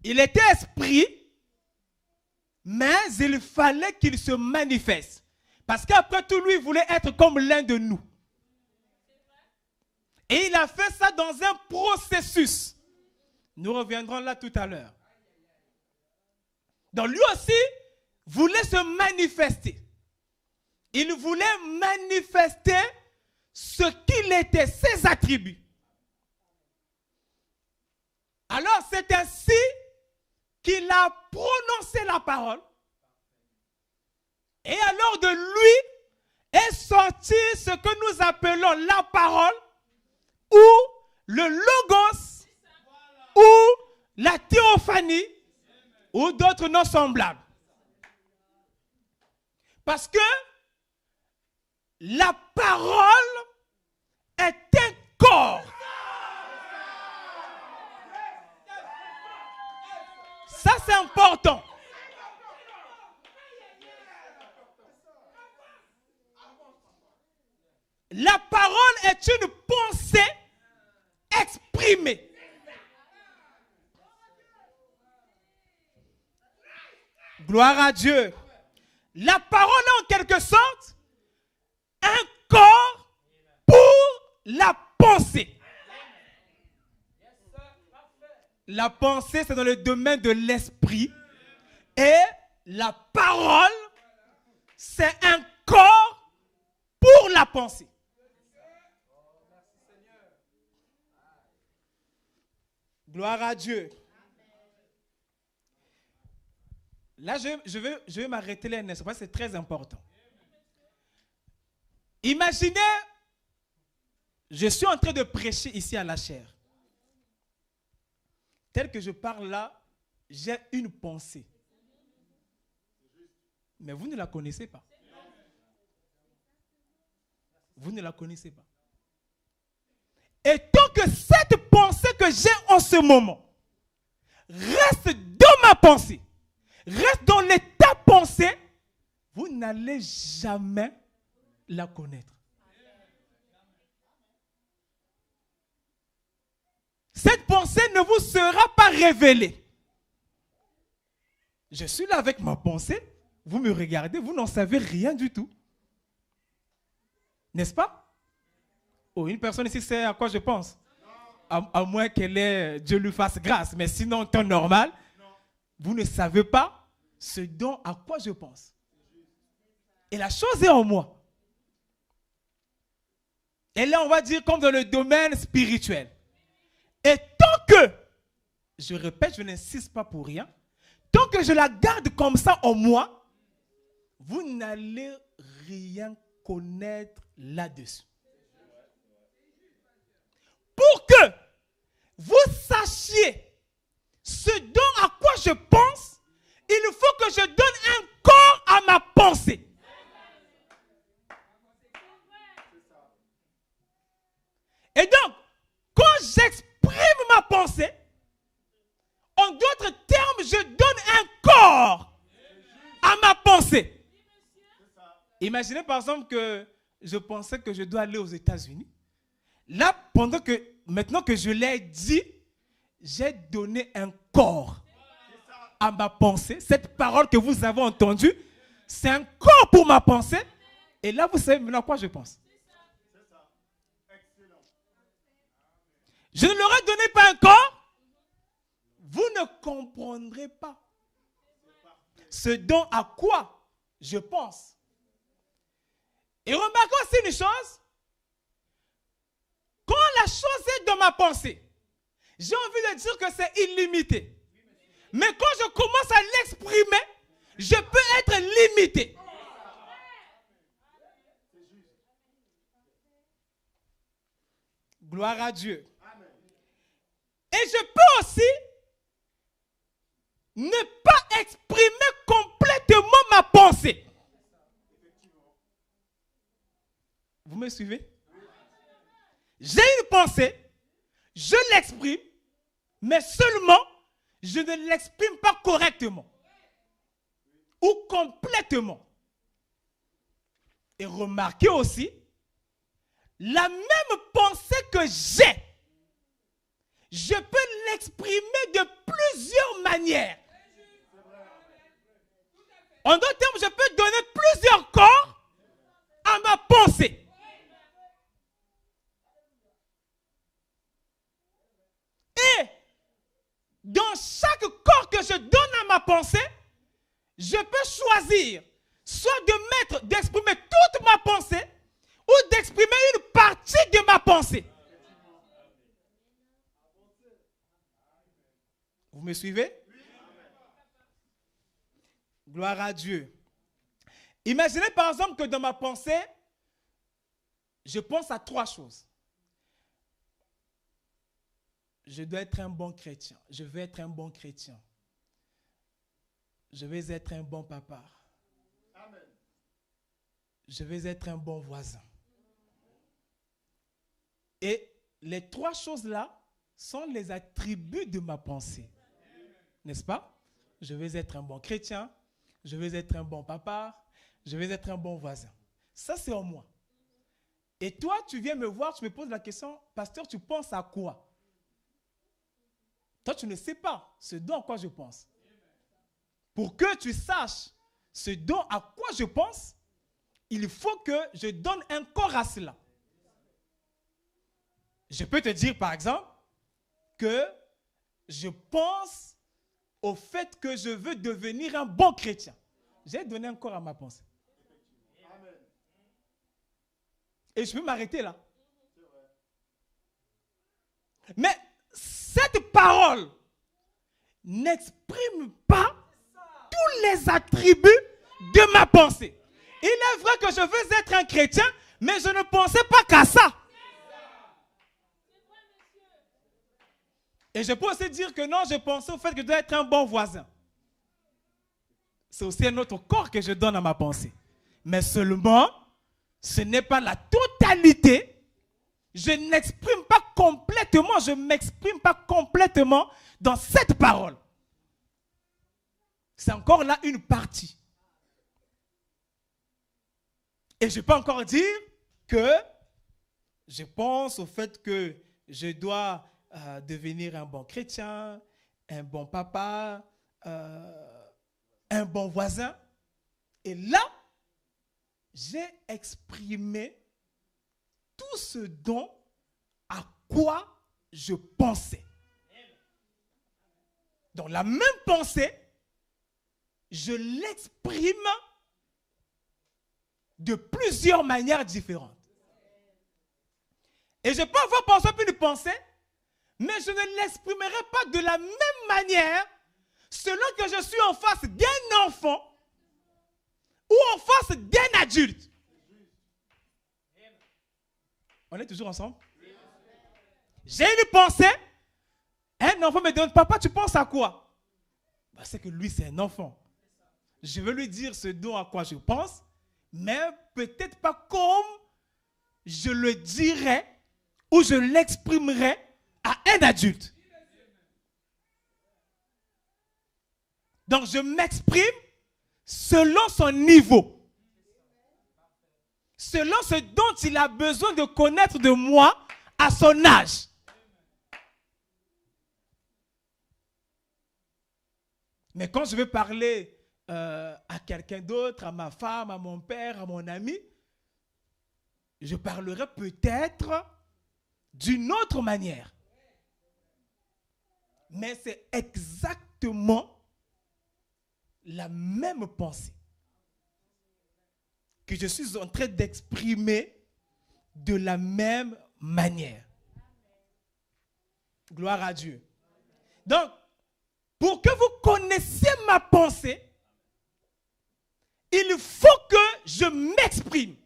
Il était esprit, mais il fallait qu'il se manifeste. Parce qu'après tout, lui, il voulait être comme l'un de nous. Et il a fait ça dans un processus. Nous reviendrons là tout à l'heure. Donc lui aussi voulait se manifester. Il voulait manifester ce qu'il était, ses attributs. Alors c'est ainsi qu'il a prononcé la parole. Et alors de lui est sorti ce que nous appelons la parole ou le logos ou la théophanie ou d'autres noms semblables. Parce que la parole est un corps. Ça, c'est important. La parole est une pensée exprimée. Gloire à Dieu. La parole est en quelque sorte un corps pour la pensée. La pensée, c'est dans le domaine de l'esprit. Et la parole, c'est un corps pour la pensée. Gloire à Dieu. Là, je vais m'arrêter là un instant, parce que c'est très important. Imaginez, je suis en train de prêcher ici à la chair. Tel que je parle là, j'ai une pensée. Mais vous ne la connaissez pas. Vous ne la connaissez pas. Et tant que cette pensée que j'ai en ce moment reste dans ma pensée, reste dans l'état pensé, vous n'allez jamais la connaître. Cette pensée ne vous sera pas révélée. Je suis là avec ma pensée, vous me regardez, vous n'en savez rien du tout. N'est-ce pas? Oh, une personne ici sait à quoi je pense. À moins Dieu lui fasse grâce. Mais sinon, en temps normal, vous ne savez pas ce dont à quoi je pense. Et la chose est en moi. Et là, on va dire comme dans le domaine spirituel. Et tant que, je répète, je n'insiste pas pour rien, tant que je la garde comme ça en moi, vous n'allez rien connaître là-dessus. Pour que vous sachiez ce dont à quoi je pense, il faut que je donne un corps à ma pensée. Et donc, quand j'exprime ma pensée, en d'autres termes, je donne un corps à ma pensée. Imaginez par exemple que je pensais que je dois aller aux États-Unis. Là, maintenant que je l'ai dit, j'ai donné un corps à ma pensée. Cette parole que vous avez entendue, c'est un corps pour ma pensée. Et là, vous savez maintenant à quoi je pense. Je ne leur ai donné pas un corps, vous ne comprendrez pas ce dont à quoi je pense. Et remarquez aussi une chose, quand la chose est dans ma pensée, j'ai envie de dire que c'est illimité. Mais quand je commence à l'exprimer, je peux être limité. Gloire à Dieu. Et je peux aussi ne pas exprimer complètement ma pensée. Vous me suivez? J'ai une pensée, je l'exprime, mais seulement je ne l'exprime pas correctement ou complètement. Et remarquez aussi, la même pensée que j'ai, je peux l'exprimer de plusieurs manières. En d'autres termes, je peux donner plusieurs corps à ma pensée. Et dans chaque corps que je donne à ma pensée, je peux choisir soit d'exprimer toute ma pensée ou d'exprimer une partie de ma pensée. Vous me suivez? Gloire à Dieu. Imaginez par exemple que dans ma pensée, je pense à 3 choses. Je dois être un bon chrétien. Je vais être un bon chrétien. Je vais être un bon papa. Amen. Je vais être un bon voisin. Et les 3 choses-là sont les attributs de ma pensée. N'est-ce pas? Je vais être un bon chrétien. Je vais être un bon papa. Je vais être un bon voisin. Ça, c'est en moi. Et toi, tu viens me voir, tu me poses la question, pasteur, tu penses à quoi? Toi, tu ne sais pas ce dont à quoi je pense. Pour que tu saches ce dont à quoi je pense, il faut que je donne un corps à cela. Je peux te dire, par exemple, que je pense au fait que je veux devenir un bon chrétien. J'ai donné un corps à ma pensée. Et je peux m'arrêter là. Mais cette parole n'exprime pas tous les attributs de ma pensée. Il est vrai que je veux être un chrétien, mais je ne pensais pas qu'à ça. Et je peux aussi dire que non, je pensais au fait que je dois être un bon voisin. C'est aussi un autre corps que je donne à ma pensée. Mais seulement, ce n'est pas la totalité. Je n'exprime pas complètement, je ne m'exprime pas complètement dans cette parole. C'est encore là une partie. Et je peux encore dire que je pense au fait que je dois devenir un bon chrétien, un bon papa, un bon voisin. Et là, j'ai exprimé tout ce dont à quoi je pensais. Dans la même pensée, je l'exprime de plusieurs manières différentes. Et je peux avoir par exemple une pensée, mais je ne l'exprimerai pas de la même manière selon que je suis en face d'un enfant ou en face d'un adulte. On est toujours ensemble? J'ai une pensée, un enfant me demande, papa, tu penses à quoi? Ben, c'est que lui, c'est un enfant. Je veux lui dire ce dont à quoi je pense, mais peut-être pas comme je le dirais ou je l'exprimerais à un adulte. Donc, je m'exprime selon son niveau. Selon ce dont il a besoin de connaître de moi à son âge. Mais quand je veux parler à quelqu'un d'autre, à ma femme, à mon père, à mon ami, je parlerai peut-être d'une autre manière. Mais c'est exactement la même pensée que je suis en train d'exprimer de la même manière. Gloire à Dieu. Donc, pour que vous connaissiez ma pensée, il faut que je m'exprime.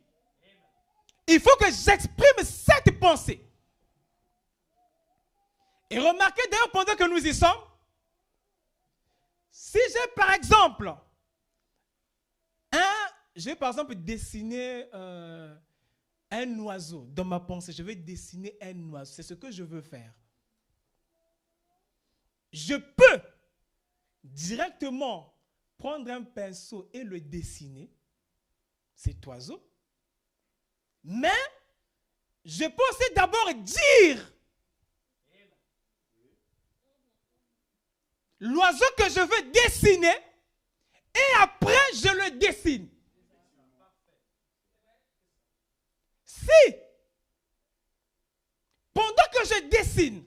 Il faut que j'exprime cette pensée. Et remarquez d'ailleurs pendant que nous y sommes, si j'ai par exemple je vais par exemple dessiner un oiseau dans ma pensée, je vais dessiner un oiseau, c'est ce que je veux faire. Je peux directement prendre un pinceau et le dessiner, cet oiseau, mais je peux aussi d'abord dire l'oiseau que je veux dessiner et après je le dessine. Si, pendant que je dessine,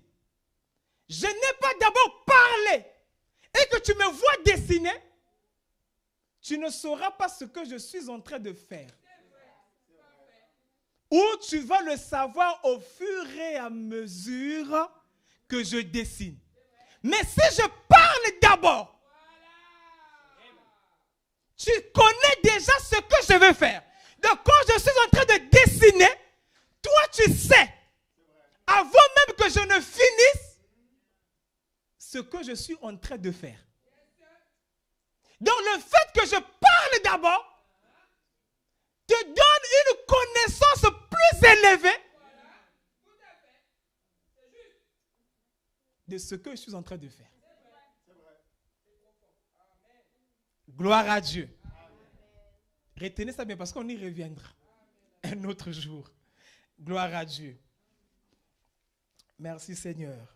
je n'ai pas d'abord parlé et que tu me vois dessiner, tu ne sauras pas ce que je suis en train de faire. Ou tu vas le savoir au fur et à mesure que je dessine. Mais si je parle d'abord, tu connais déjà ce que je veux faire. Donc quand je suis en train de dessiner, toi tu sais, avant même que je ne finisse, ce que je suis en train de faire. Donc le fait que je parle d'abord te donne une connaissance plus élevée de ce que je suis en train de faire. Gloire à Dieu. Retenez ça bien parce qu'on y reviendra un autre jour. Gloire à Dieu. Merci Seigneur.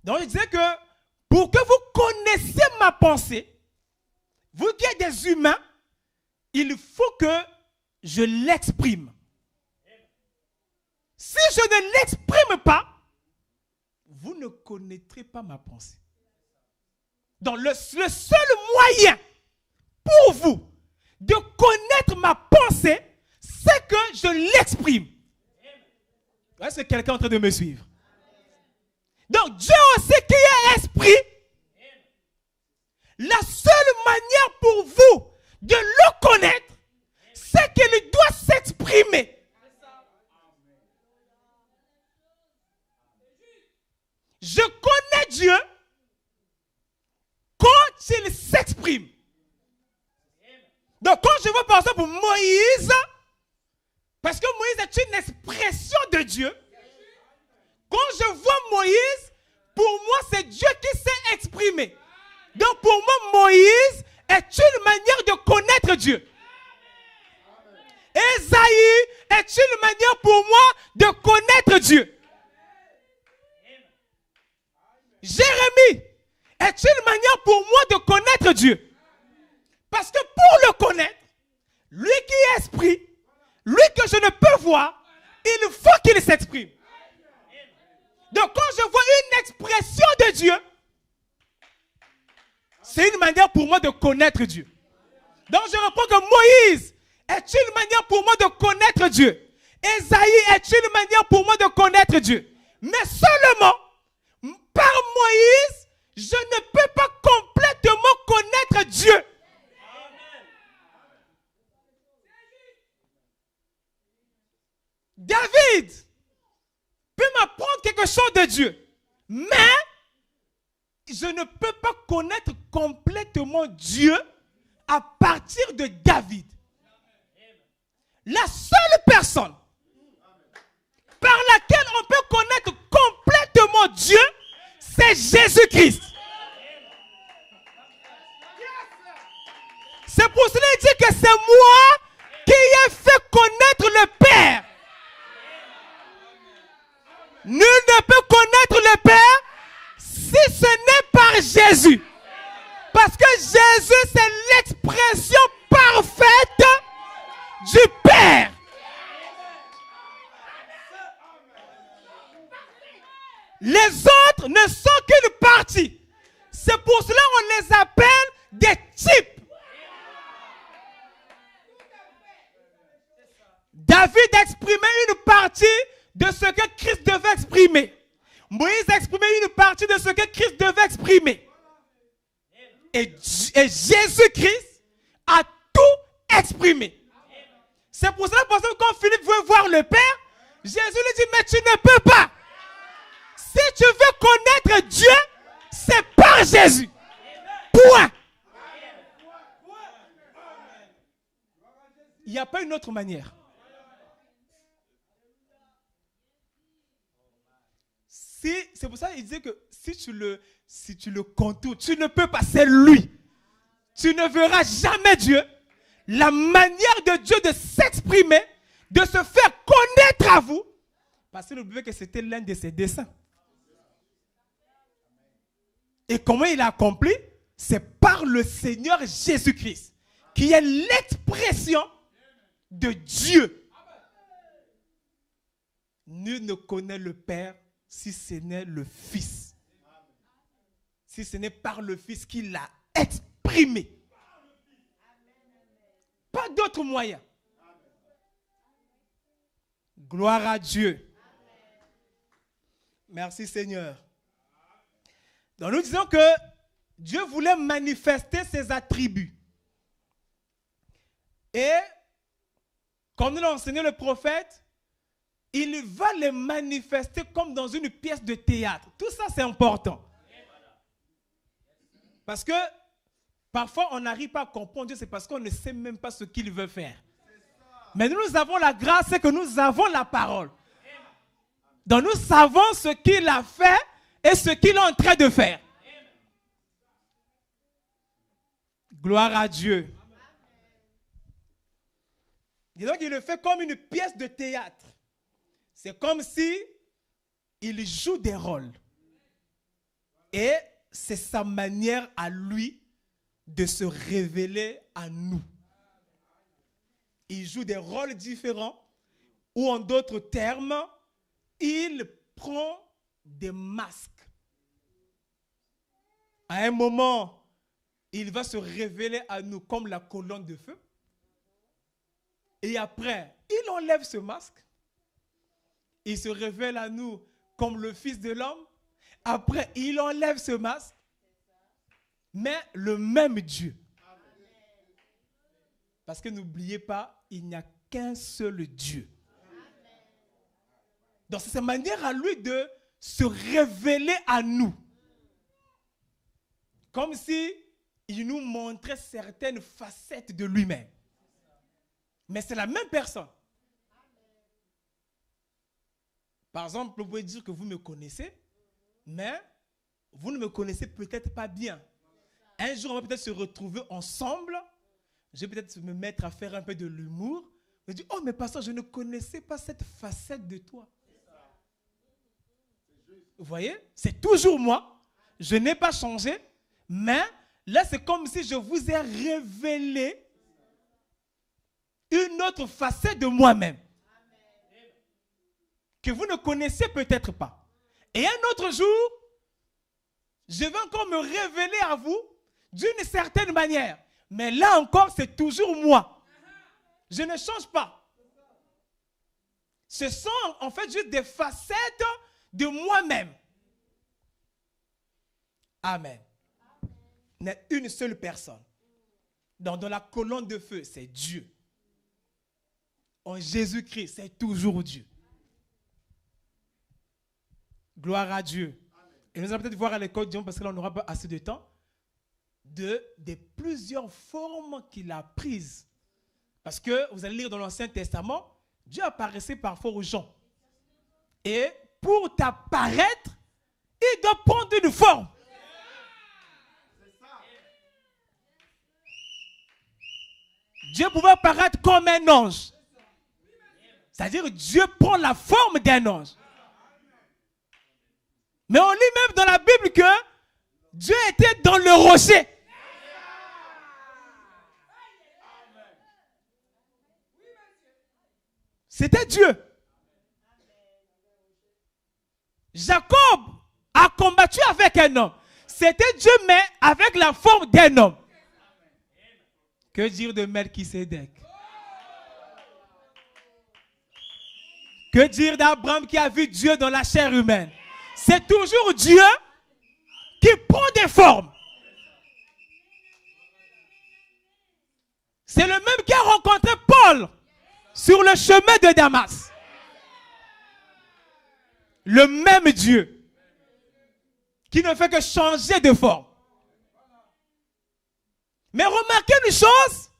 Donc je disais que pour que vous connaissiez ma pensée, vous qui êtes des humains, il faut que je l'exprime. Si je ne l'exprime pas, vous ne connaîtrez pas ma pensée. Donc le seul moyen pour vous de connaître ma pensée, c'est que je l'exprime. Est-ce que quelqu'un est en train de me suivre? Donc Dieu aussi qui est esprit, la seule manière pour vous de le connaître, c'est qu'il doit s'exprimer. Je connais Dieu quand il s'exprime. Donc quand je vois par exemple Moïse, parce que Moïse est une expression de Dieu, quand je vois Moïse, pour moi c'est Dieu qui s'est exprimé. Donc pour moi Moïse est une manière de connaître Dieu. Ésaïe est une manière pour moi de connaître Dieu. Jérémie est une manière pour moi de connaître Dieu. Parce que pour le connaître, lui qui est esprit, lui que je ne peux voir, il faut qu'il s'exprime. Donc quand je vois une expression de Dieu, c'est une manière pour moi de connaître Dieu. Donc je reprends que Moïse est une manière pour moi de connaître Dieu. Ésaïe est une manière pour moi de connaître Dieu. Mais seulement par Moïse, je ne peux pas complètement connaître Dieu. David peut m'apprendre quelque chose de Dieu, mais je ne peux pas connaître complètement Dieu à partir de David. La seule personne par laquelle on peut connaître complètement Dieu, c'est Jésus-Christ. C'est pour cela qu'il dit que c'est moi qui ai fait connaître le Père. Nul ne peut connaître le Père si ce n'est par Jésus. Parce que Jésus, c'est l'expression parfaite du Père. Les autres ne sont qu'une partie. C'est pour cela qu'on les appelle des types. David exprimait une partie de ce que Christ devait exprimer. Moïse exprimait une partie de ce que Christ devait exprimer. Et Jésus-Christ a tout exprimé. C'est pour cela que quand Philippe veut voir le Père, Jésus lui dit, mais tu ne peux pas. Si tu veux connaître Dieu, c'est par Jésus. Point. Il n'y a pas une autre manière. C'est pour ça qu'il disait que si tu le contours, tu ne peux pas, c'est lui. Tu ne verras jamais Dieu. La manière de Dieu de s'exprimer, de se faire connaître à vous, parce que n'oubliez que c'était l'un de ses desseins. Et comment il a accompli? C'est par le Seigneur Jésus-Christ, qui est l'expression de Dieu. Nul ne connaît le Père si ce n'est le Fils. Si ce n'est par le Fils qu'il l'a exprimé. Pas d'autre moyen. Gloire à Dieu. Merci Seigneur. Donc nous disons que Dieu voulait manifester ses attributs. Et comme nous l'a enseigné le prophète, il va les manifester comme dans une pièce de théâtre. Tout ça c'est important. Parce que parfois on n'arrive pas à comprendre Dieu, c'est parce qu'on ne sait même pas ce qu'il veut faire. Mais nous avons la grâce, c'est que nous avons la parole. Donc nous savons ce qu'il a fait et ce qu'il est en train de faire. Gloire à Dieu. Et donc il le fait comme une pièce de théâtre. C'est comme si il joue des rôles. Et c'est sa manière à lui de se révéler à nous. Il joue des rôles différents, ou en d'autres termes, il prend des masques. À un moment, il va se révéler à nous comme la colonne de feu. Et après, il enlève ce masque. Il se révèle à nous comme le Fils de l'homme. Après, il enlève ce masque. Mais le même Dieu. Parce que n'oubliez pas, il n'y a qu'un seul Dieu. Donc c'est sa manière à lui de se révéler à nous. Comme si il nous montrait certaines facettes de lui-même. Mais c'est la même personne. Par exemple, vous pouvez dire que vous me connaissez, mais vous ne me connaissez peut-être pas bien. Un jour, on va peut-être se retrouver ensemble. Je vais peut-être me mettre à faire un peu de l'humour. Je dis, oh mais pasteur, je ne connaissais pas cette facette de toi. Vous voyez, c'est toujours moi. Je n'ai pas changé. Mais là, c'est comme si je vous ai révélé une autre facette de moi-même. Que vous ne connaissez peut-être pas. Et un autre jour, je vais encore me révéler à vous d'une certaine manière. Mais là encore, c'est toujours moi. Je ne change pas. Ce sont en fait juste des facettes de moi-même. Amen. Il y a une seule personne. Dans la colonne de feu, c'est Dieu. En Jésus-Christ, c'est toujours Dieu. Gloire à Dieu. Et nous allons peut-être voir à l'école, parce que là on n'aura pas assez de temps, des plusieurs formes qu'il a prises. Parce que vous allez lire dans l'Ancien Testament, Dieu apparaissait parfois aux gens. Et pour t'apparaître, il doit prendre une forme. Dieu pouvait apparaître comme un ange. C'est-à-dire Dieu prend la forme d'un ange. Mais on lit même dans la Bible que Dieu était dans le rocher. C'était Dieu. Jacob a combattu avec un homme. C'était Dieu, mais avec la forme d'un homme. Que dire de Melchisédek? Que dire d'Abraham qui a vu Dieu dans la chair humaine? C'est toujours Dieu qui prend des formes. C'est le même qui a rencontré Paul sur le chemin de Damas. Le même Dieu qui ne fait que changer de forme. Mais remarquez une chose,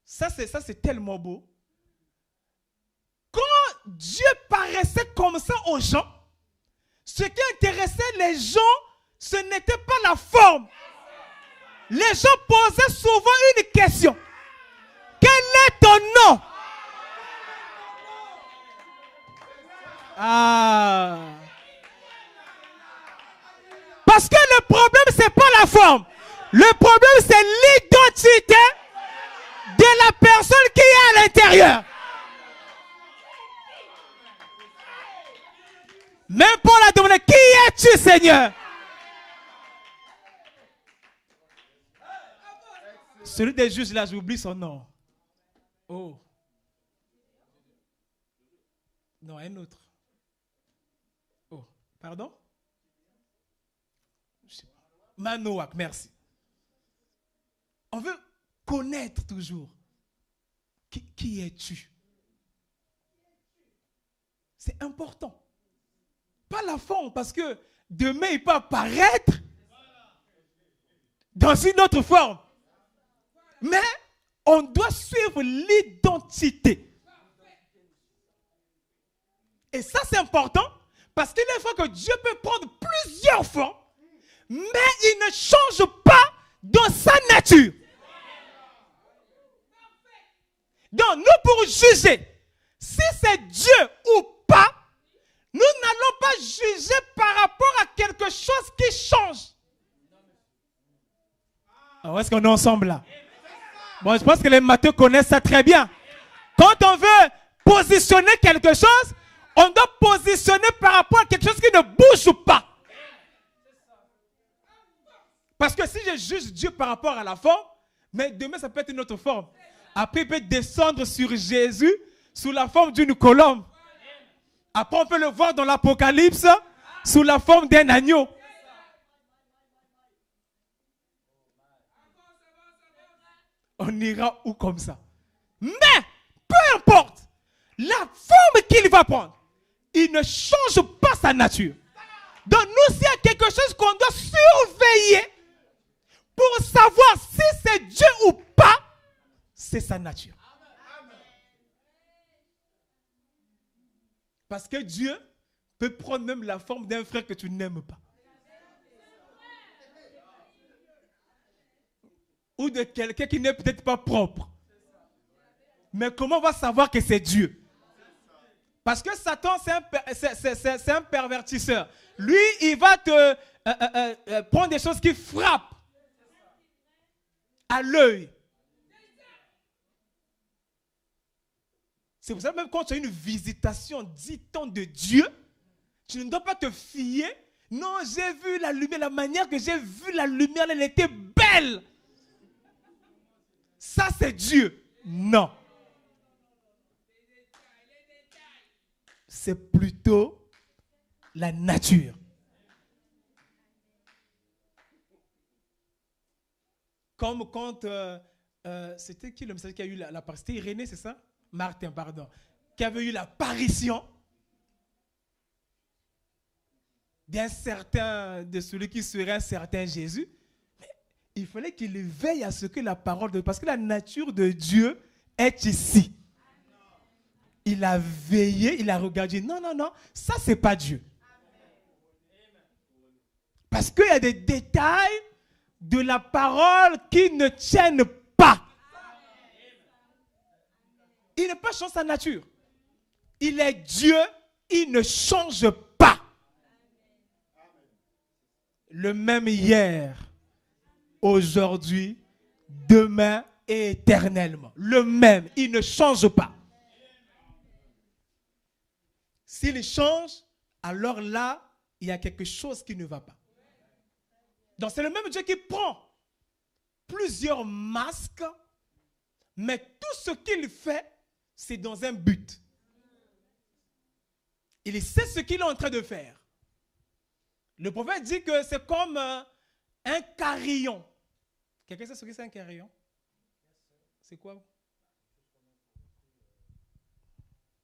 ça c'est tellement beau. Quand Dieu paraissait comme ça aux gens, ce qui intéressait les gens, ce n'était pas la forme. Les gens posaient souvent une question. Quel est ton nom? Parce que le problème, ce n'est pas la forme. Le problème, c'est l'identité de la personne qui est à l'intérieur. Même Paul a demandé, qui es-tu, Seigneur? Celui des juges, là, j'oublie son nom. Oh. Non, un autre. Oh, pardon? Manoach, merci. On veut connaître toujours. Qui es-tu? C'est important. Pas la forme, parce que demain, il peut apparaître dans une autre forme. Mais on doit suivre l'identité. Et ça, c'est important, parce qu'il est vrai que Dieu peut prendre plusieurs formes, mais il ne change pas dans sa nature. Donc, nous, pour juger si c'est Dieu ou pas, nous n'allons pas juger par rapport à quelque chose qui change. Alors, est-ce qu'on est ensemble là? Bon, je pense que les matheux connaissent ça très bien. Quand on veut positionner quelque chose, on doit positionner par rapport à quelque chose qui ne bouge pas. Parce que si je juge Dieu par rapport à la forme, mais demain ça peut être une autre forme. Après il peut descendre sur Jésus sous la forme d'une colombe. Après on peut le voir dans l'Apocalypse sous la forme d'un agneau. On ira où comme ça? Mais peu importe la forme qu'il va prendre, il ne change pas sa nature. Donc nous, s'il y a quelque chose qu'on doit surveiller pour savoir si c'est Dieu ou pas, c'est sa nature. Parce que Dieu peut prendre même la forme d'un frère que tu n'aimes pas. Ou de quelqu'un qui n'est peut-être pas propre. Mais comment on va savoir que c'est Dieu? Parce que Satan, c'est un pervertisseur. Lui, il va te prendre des choses qui frappent à l'œil. C'est pour ça que même quand tu as une visitation, dit-on, de Dieu, tu ne dois pas te fier. Non, j'ai vu la lumière, la manière que j'ai vu la lumière, elle était belle. Ça, c'est Dieu. Non. C'est plutôt la nature. Comme quand, c'était qui le message qui a eu l'apparition? C'était Irénée, c'est ça? Martin, pardon. Qui avait eu l'apparition d'un certain, de celui qui serait un certain Jésus. Mais il fallait qu'il veille à ce que la parole de... Parce que la nature de Dieu est ici. Il a veillé, il a regardé. Non, non, non, ça c'est pas Dieu. Parce qu'il y a des détails de la parole qui ne tiennent pas. Il n'est pas change sa nature. Il est Dieu, il ne change pas. Le même hier, aujourd'hui, demain et éternellement. Le même, il ne change pas. S'il change, alors là, il y a quelque chose qui ne va pas. Donc c'est le même Dieu qui prend plusieurs masques, mais tout ce qu'il fait, c'est dans un but. Il sait ce qu'il est en train de faire. Le prophète dit que c'est comme un carillon. Quelqu'un sait ce que c'est un carillon? C'est quoi?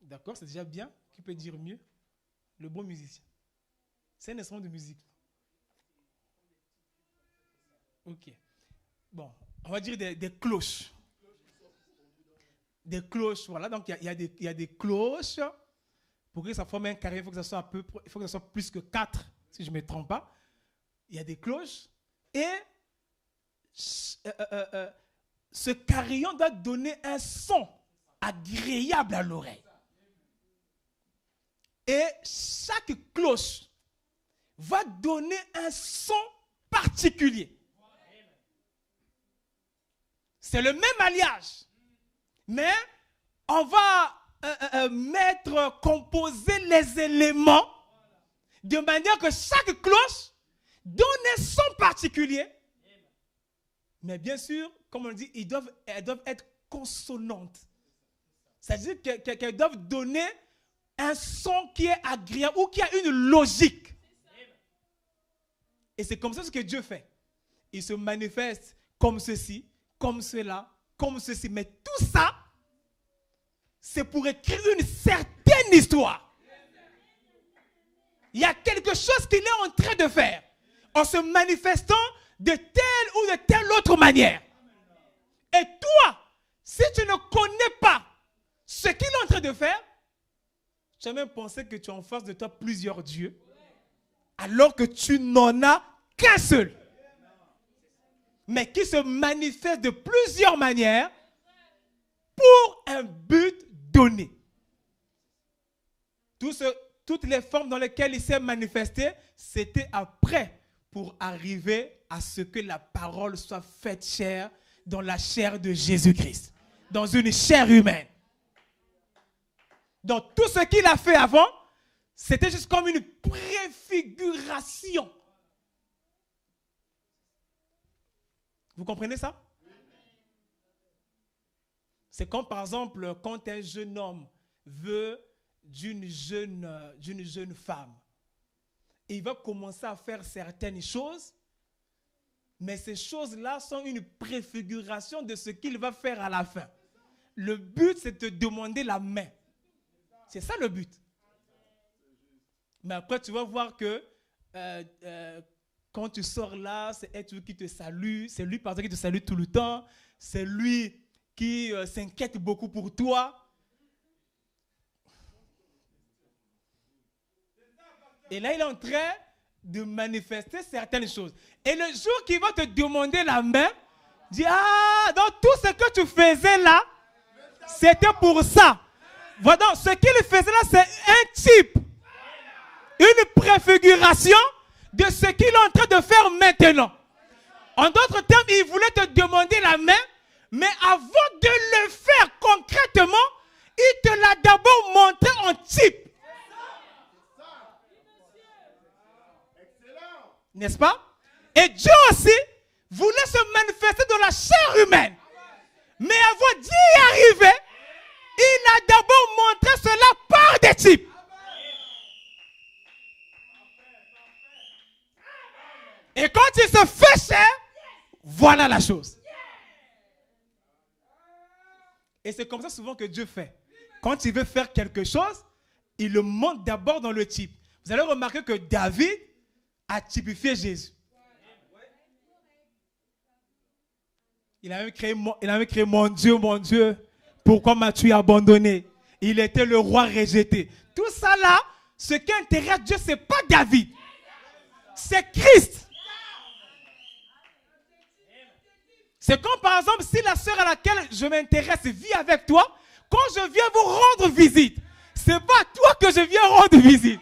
D'accord, c'est déjà bien. Qui peut dire mieux? Le bon musicien. C'est un instrument de musique. Ok. Bon, on va dire des cloches. Des cloches, voilà. Donc, il y a des cloches. Pour que ça forme un carré, il faut que ça soit il faut que ça soit plus que 4, si je ne me trompe pas. Il y a des cloches. Et ce carillon doit donner un son agréable à l'oreille. Et chaque cloche va donner un son particulier. C'est le même alliage. Mais on va composer les éléments de manière que chaque cloche donne un son particulier. Mais bien sûr, comme on dit, elles doivent être consonantes. C'est-à-dire qu'elles doivent donner un son qui est agréable ou qui a une logique. Et c'est comme ça ce que Dieu fait. Il se manifeste comme ceci, comme cela, comme ceci. Mais tout ça, c'est pour écrire une certaine histoire. Il y a quelque chose qu'il est en train de faire en se manifestant de telle ou de telle autre manière. Et toi, si tu ne connais pas ce qu'il est en train de faire, tu as même pensé que tu as en face de toi plusieurs dieux, alors que tu n'en as qu'un seul, mais qui se manifeste de plusieurs manières pour un but donné. Toutes les formes dans lesquelles il s'est manifesté, c'était après pour arriver à ce que la parole soit faite chair dans la chair de Jésus-Christ, dans une chair humaine. Donc tout ce qu'il a fait avant, c'était juste comme une préfiguration. Vous comprenez ça? C'est comme par exemple quand un jeune homme veut d'une jeune femme. Et il va commencer à faire certaines choses, mais ces choses-là sont une préfiguration de ce qu'il va faire à la fin. Le but, c'est de demander la main. C'est ça le but. Mais après, tu vas voir que quand tu sors là, c'est elle qui te salue. C'est lui, par exemple, qui te salue tout le temps. C'est lui qui s'inquiète beaucoup pour toi. Et là, il est en train de manifester certaines choses. Et le jour qu'il va te demander la main, dis, ah, donc tout ce que tu faisais là, c'était pour ça. Voilà, ce qu'il faisait là, c'est un type, une préfiguration de ce qu'il est en train de faire maintenant. En d'autres termes, il voulait te demander la main, mais avant de le faire concrètement, il te l'a d'abord montré en type. N'est-ce pas? Et Dieu aussi voulait se manifester dans la chair humaine. Mais avant d'y arriver, il a d'abord montré cela par des types. Et quand il se fait chair, voilà la chose. Et c'est comme ça souvent que Dieu fait. Quand il veut faire quelque chose, il le montre d'abord dans le type. Vous allez remarquer que David a typifié Jésus. Il a même crié, mon Dieu, pourquoi m'as-tu abandonné? Il était le roi rejeté. Tout ça là, ce qui intéresse Dieu, ce n'est pas David. C'est Christ. C'est comme par exemple, si la sœur à laquelle je m'intéresse vit avec toi, quand je viens vous rendre visite, ce n'est pas à toi que je viens rendre visite.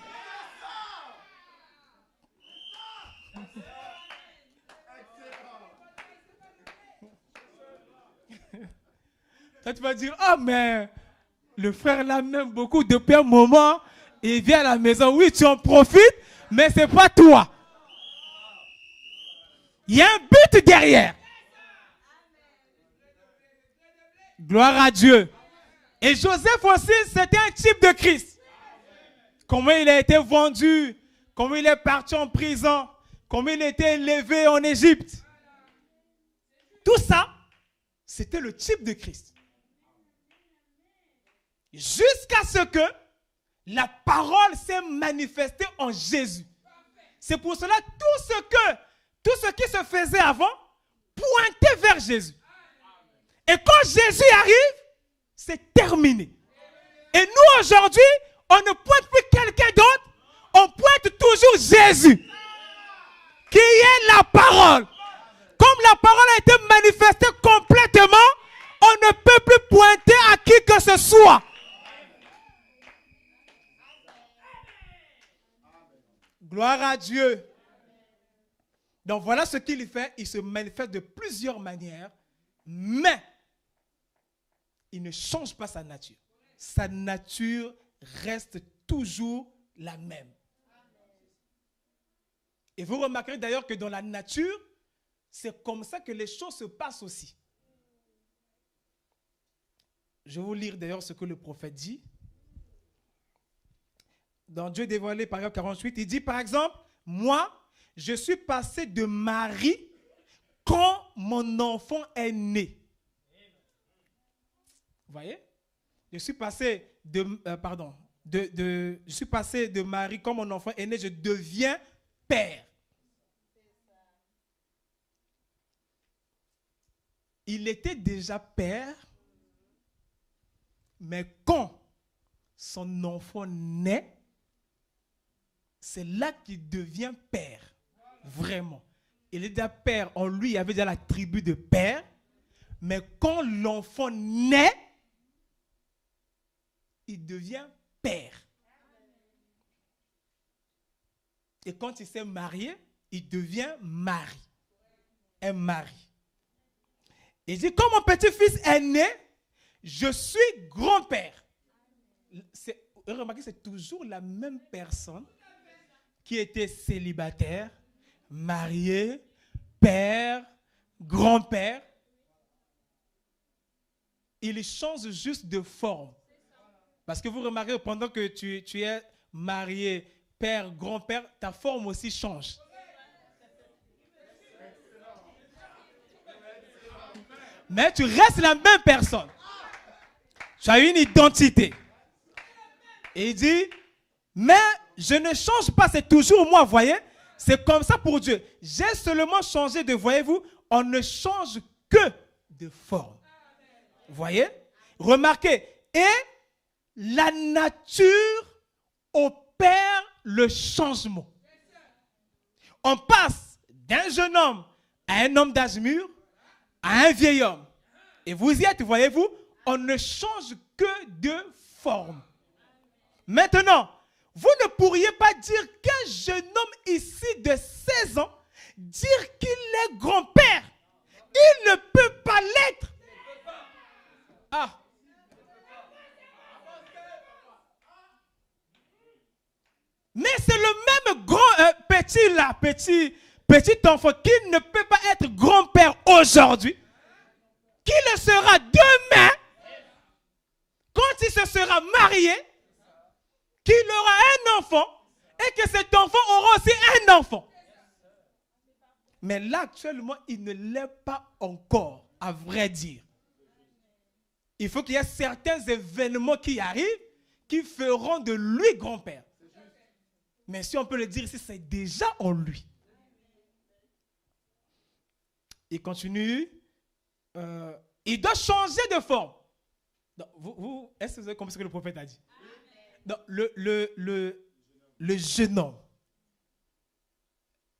Toi, tu vas dire, ah, mais le frère là m'aime beaucoup depuis un moment, il vient à la maison, oui, tu en profites, mais ce n'est pas toi. Il y a un but derrière. Gloire à Dieu. Et Joseph aussi, c'était un type de Christ. Comment il a été vendu, comment il est parti en prison, comment il a été élevé en Égypte. Tout ça, c'était le type de Christ. Jusqu'à ce que la parole s'est manifestée en Jésus. C'est pour cela tout ce qui se faisait avant pointait vers Jésus. Et quand Jésus arrive, c'est terminé. Et nous aujourd'hui, on ne pointe plus quelqu'un d'autre, on pointe toujours Jésus, qui est la parole. Comme la parole a été manifestée complètement, on ne peut plus pointer à qui que ce soit. Gloire à Dieu. Donc voilà ce qu'il fait. Il se manifeste de plusieurs manières, mais il ne change pas sa nature. Sa nature reste toujours la même. Et vous remarquerez d'ailleurs que dans la nature, c'est comme ça que les choses se passent aussi. Je vais vous lire d'ailleurs ce que le prophète dit. Dans Dieu dévoilé, paragraphe 48, il dit par exemple, moi, je suis passé de Marie quand mon enfant est né. Vous voyez? Je suis passé je suis passé de Marie quand mon enfant est né, je deviens père. Il était déjà père, mais quand son enfant naît, c'est là qu'il devient père. Vraiment. Il est déjà père. En lui, il y avait déjà la tribu de père. Mais quand l'enfant naît, il devient père. Et quand il s'est marié, il devient mari. Un mari. Il dit, quand mon petit-fils est né, je suis grand-père. Remarquez, c'est toujours la même personne qui était célibataire, marié, père, grand-père. Il change juste de forme. Parce que vous remarquez, pendant que tu es marié, père, grand-père, ta forme aussi change. Mais tu restes la même personne. Tu as une identité. Et il dit, mais je ne change pas, c'est toujours moi, voyez. C'est comme ça pour Dieu. J'ai seulement changé de, voyez-vous, on ne change que de forme. Voyez? Remarquez, et la nature opère le changement. On passe d'un jeune homme à un homme d'âge mûr, à un vieil homme. Et vous y êtes, voyez-vous, on ne change que de forme. Maintenant, vous ne pourriez pas dire qu'un jeune homme ici de 16 ans, dire qu'il est grand-père. Il ne peut pas l'être. Ah. Mais c'est le même petit enfant qui ne peut pas être grand-père aujourd'hui, qui le sera demain, quand il se sera marié, qu'il aura un enfant, et que cet enfant aura aussi un enfant. Mais là, actuellement, il ne l'est pas encore, à vrai dire. Il faut qu'il y ait certains événements qui arrivent, qui feront de lui grand-père. Mais si on peut le dire ici, c'est déjà en lui. Il continue. Il doit changer de forme. Donc, est-ce que vous avez compris ce que le prophète a dit? Donc, le jeune homme,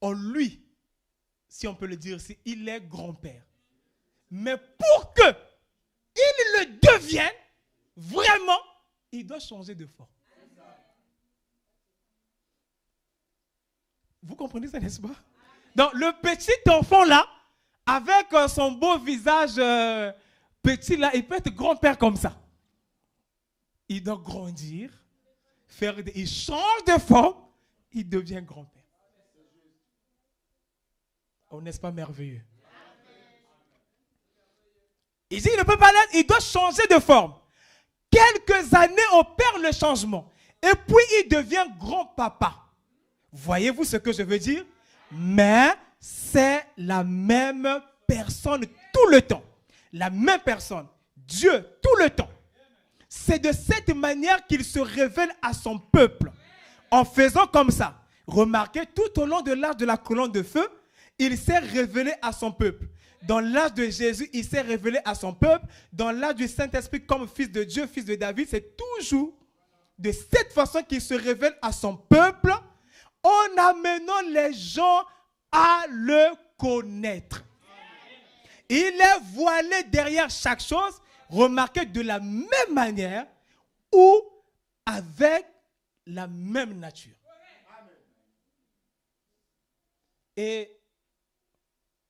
en lui, si on peut le dire ici, il est grand-père. Mais pour que il le devienne, vraiment, il doit changer de forme. Vous comprenez ça, n'est-ce pas? Donc, le petit enfant là, avec son beau visage petit là, il peut être grand-père comme ça. Il doit grandir, il change de forme, il devient grand-père. Oh, n'est-ce pas merveilleux? Il dit, il ne peut pas l'être, il doit changer de forme. Quelques années opèrent le changement. Et puis, il devient grand-papa. Voyez-vous ce que je veux dire? Mais c'est la même personne tout le temps. La même personne. Dieu tout le temps. C'est de cette manière qu'il se révèle à son peuple. En faisant comme ça. Remarquez, tout au long de l'âge de la colonne de feu, il s'est révélé à son peuple. Dans l'âge de Jésus, il s'est révélé à son peuple. Dans l'âge du Saint-Esprit, comme fils de Dieu, fils de David, c'est toujours de cette façon qu'il se révèle à son peuple, en amenant les gens à le connaître. Il est voilé derrière chaque chose, remarquez, de la même manière ou avec la même nature. Et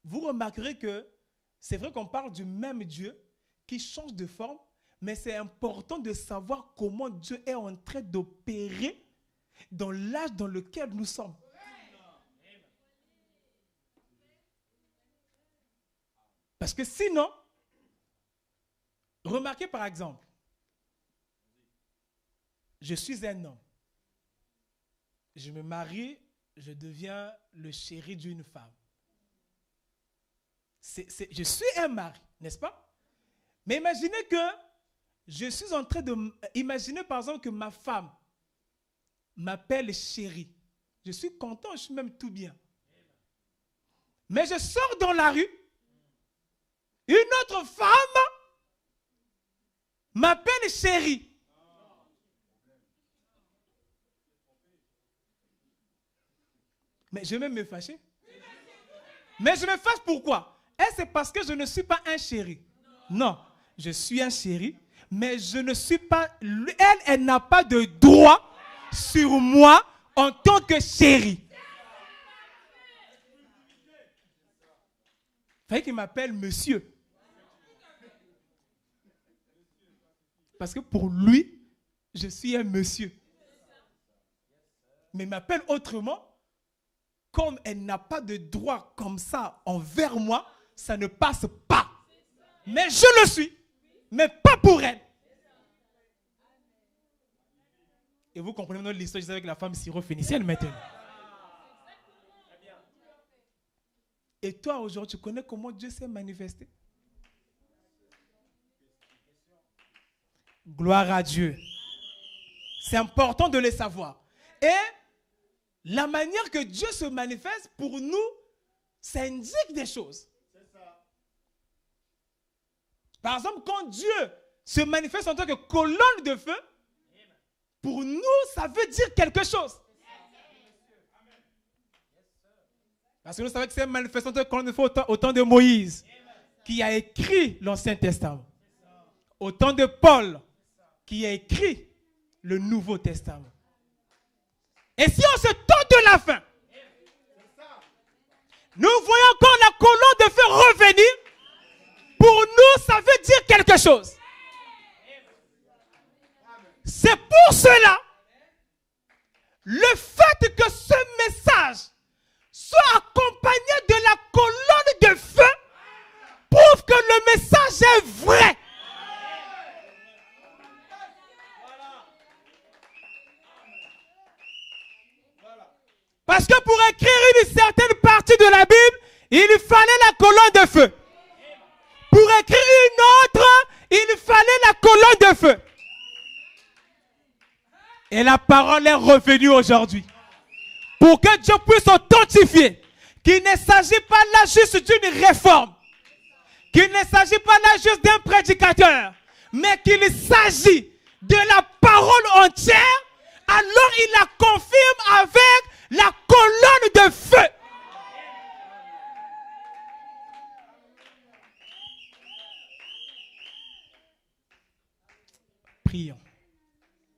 vous remarquerez que c'est vrai qu'on parle du même Dieu qui change de forme, mais c'est important de savoir comment Dieu est en train d'opérer dans l'âge dans lequel nous sommes. Parce que sinon, remarquez par exemple, je suis un homme. Je me marie, je deviens le chéri d'une femme. Je suis un mari, n'est-ce pas? Mais imaginez que je suis en train de... Imaginez par exemple que ma femme m'appelle chérie. Je suis content, je suis même tout bien. Mais je sors dans la rue, une autre femme m'appelle chérie. Mais je vais même me fâcher. Mais je me fâche pourquoi? Est-ce parce que je ne suis pas un chéri? Non, je suis un chéri, mais je ne suis pas... Elle n'a pas de droit sur moi en tant que chéri. Il fallait qu'il m'appelle monsieur. Parce que pour lui, je suis un monsieur. Mais il m'appelle autrement. Comme elle n'a pas de droit comme ça envers moi, ça ne passe pas. Mais je le suis. Mais pas pour elle. Et vous comprenez maintenant l'histoire avec la femme syro-phénicienne maintenant. Et toi aujourd'hui, tu connais comment Dieu s'est manifesté? Gloire à Dieu. C'est important de le savoir. Et la manière que Dieu se manifeste pour nous, ça indique des choses. Par exemple, quand Dieu se manifeste en tant que colonne de feu, pour nous, ça veut dire quelque chose. Parce que nous savons que c'est un manifestant de colonne de feu au temps de Moïse, qui a écrit l'Ancien Testament. Au temps de Paul, qui a écrit le Nouveau Testament. Et si on se tend de la fin, nous voyons encore la colonne de feu revenir. Pour nous, ça veut dire quelque chose. C'est pour cela, le fait que ce message soit accompagné de la colonne de feu prouve que le message est vrai. Parce que pour écrire une certaine partie de la Bible, il fallait la colonne de feu. Pour écrire une autre, il fallait la colonne de feu. Et la parole est revenue aujourd'hui. Pour que Dieu puisse authentifier qu'il ne s'agit pas là juste d'une réforme. Qu'il ne s'agit pas là juste d'un prédicateur. Mais qu'il s'agit de la parole entière. Alors il la confirme avec la colonne de feu. Prions.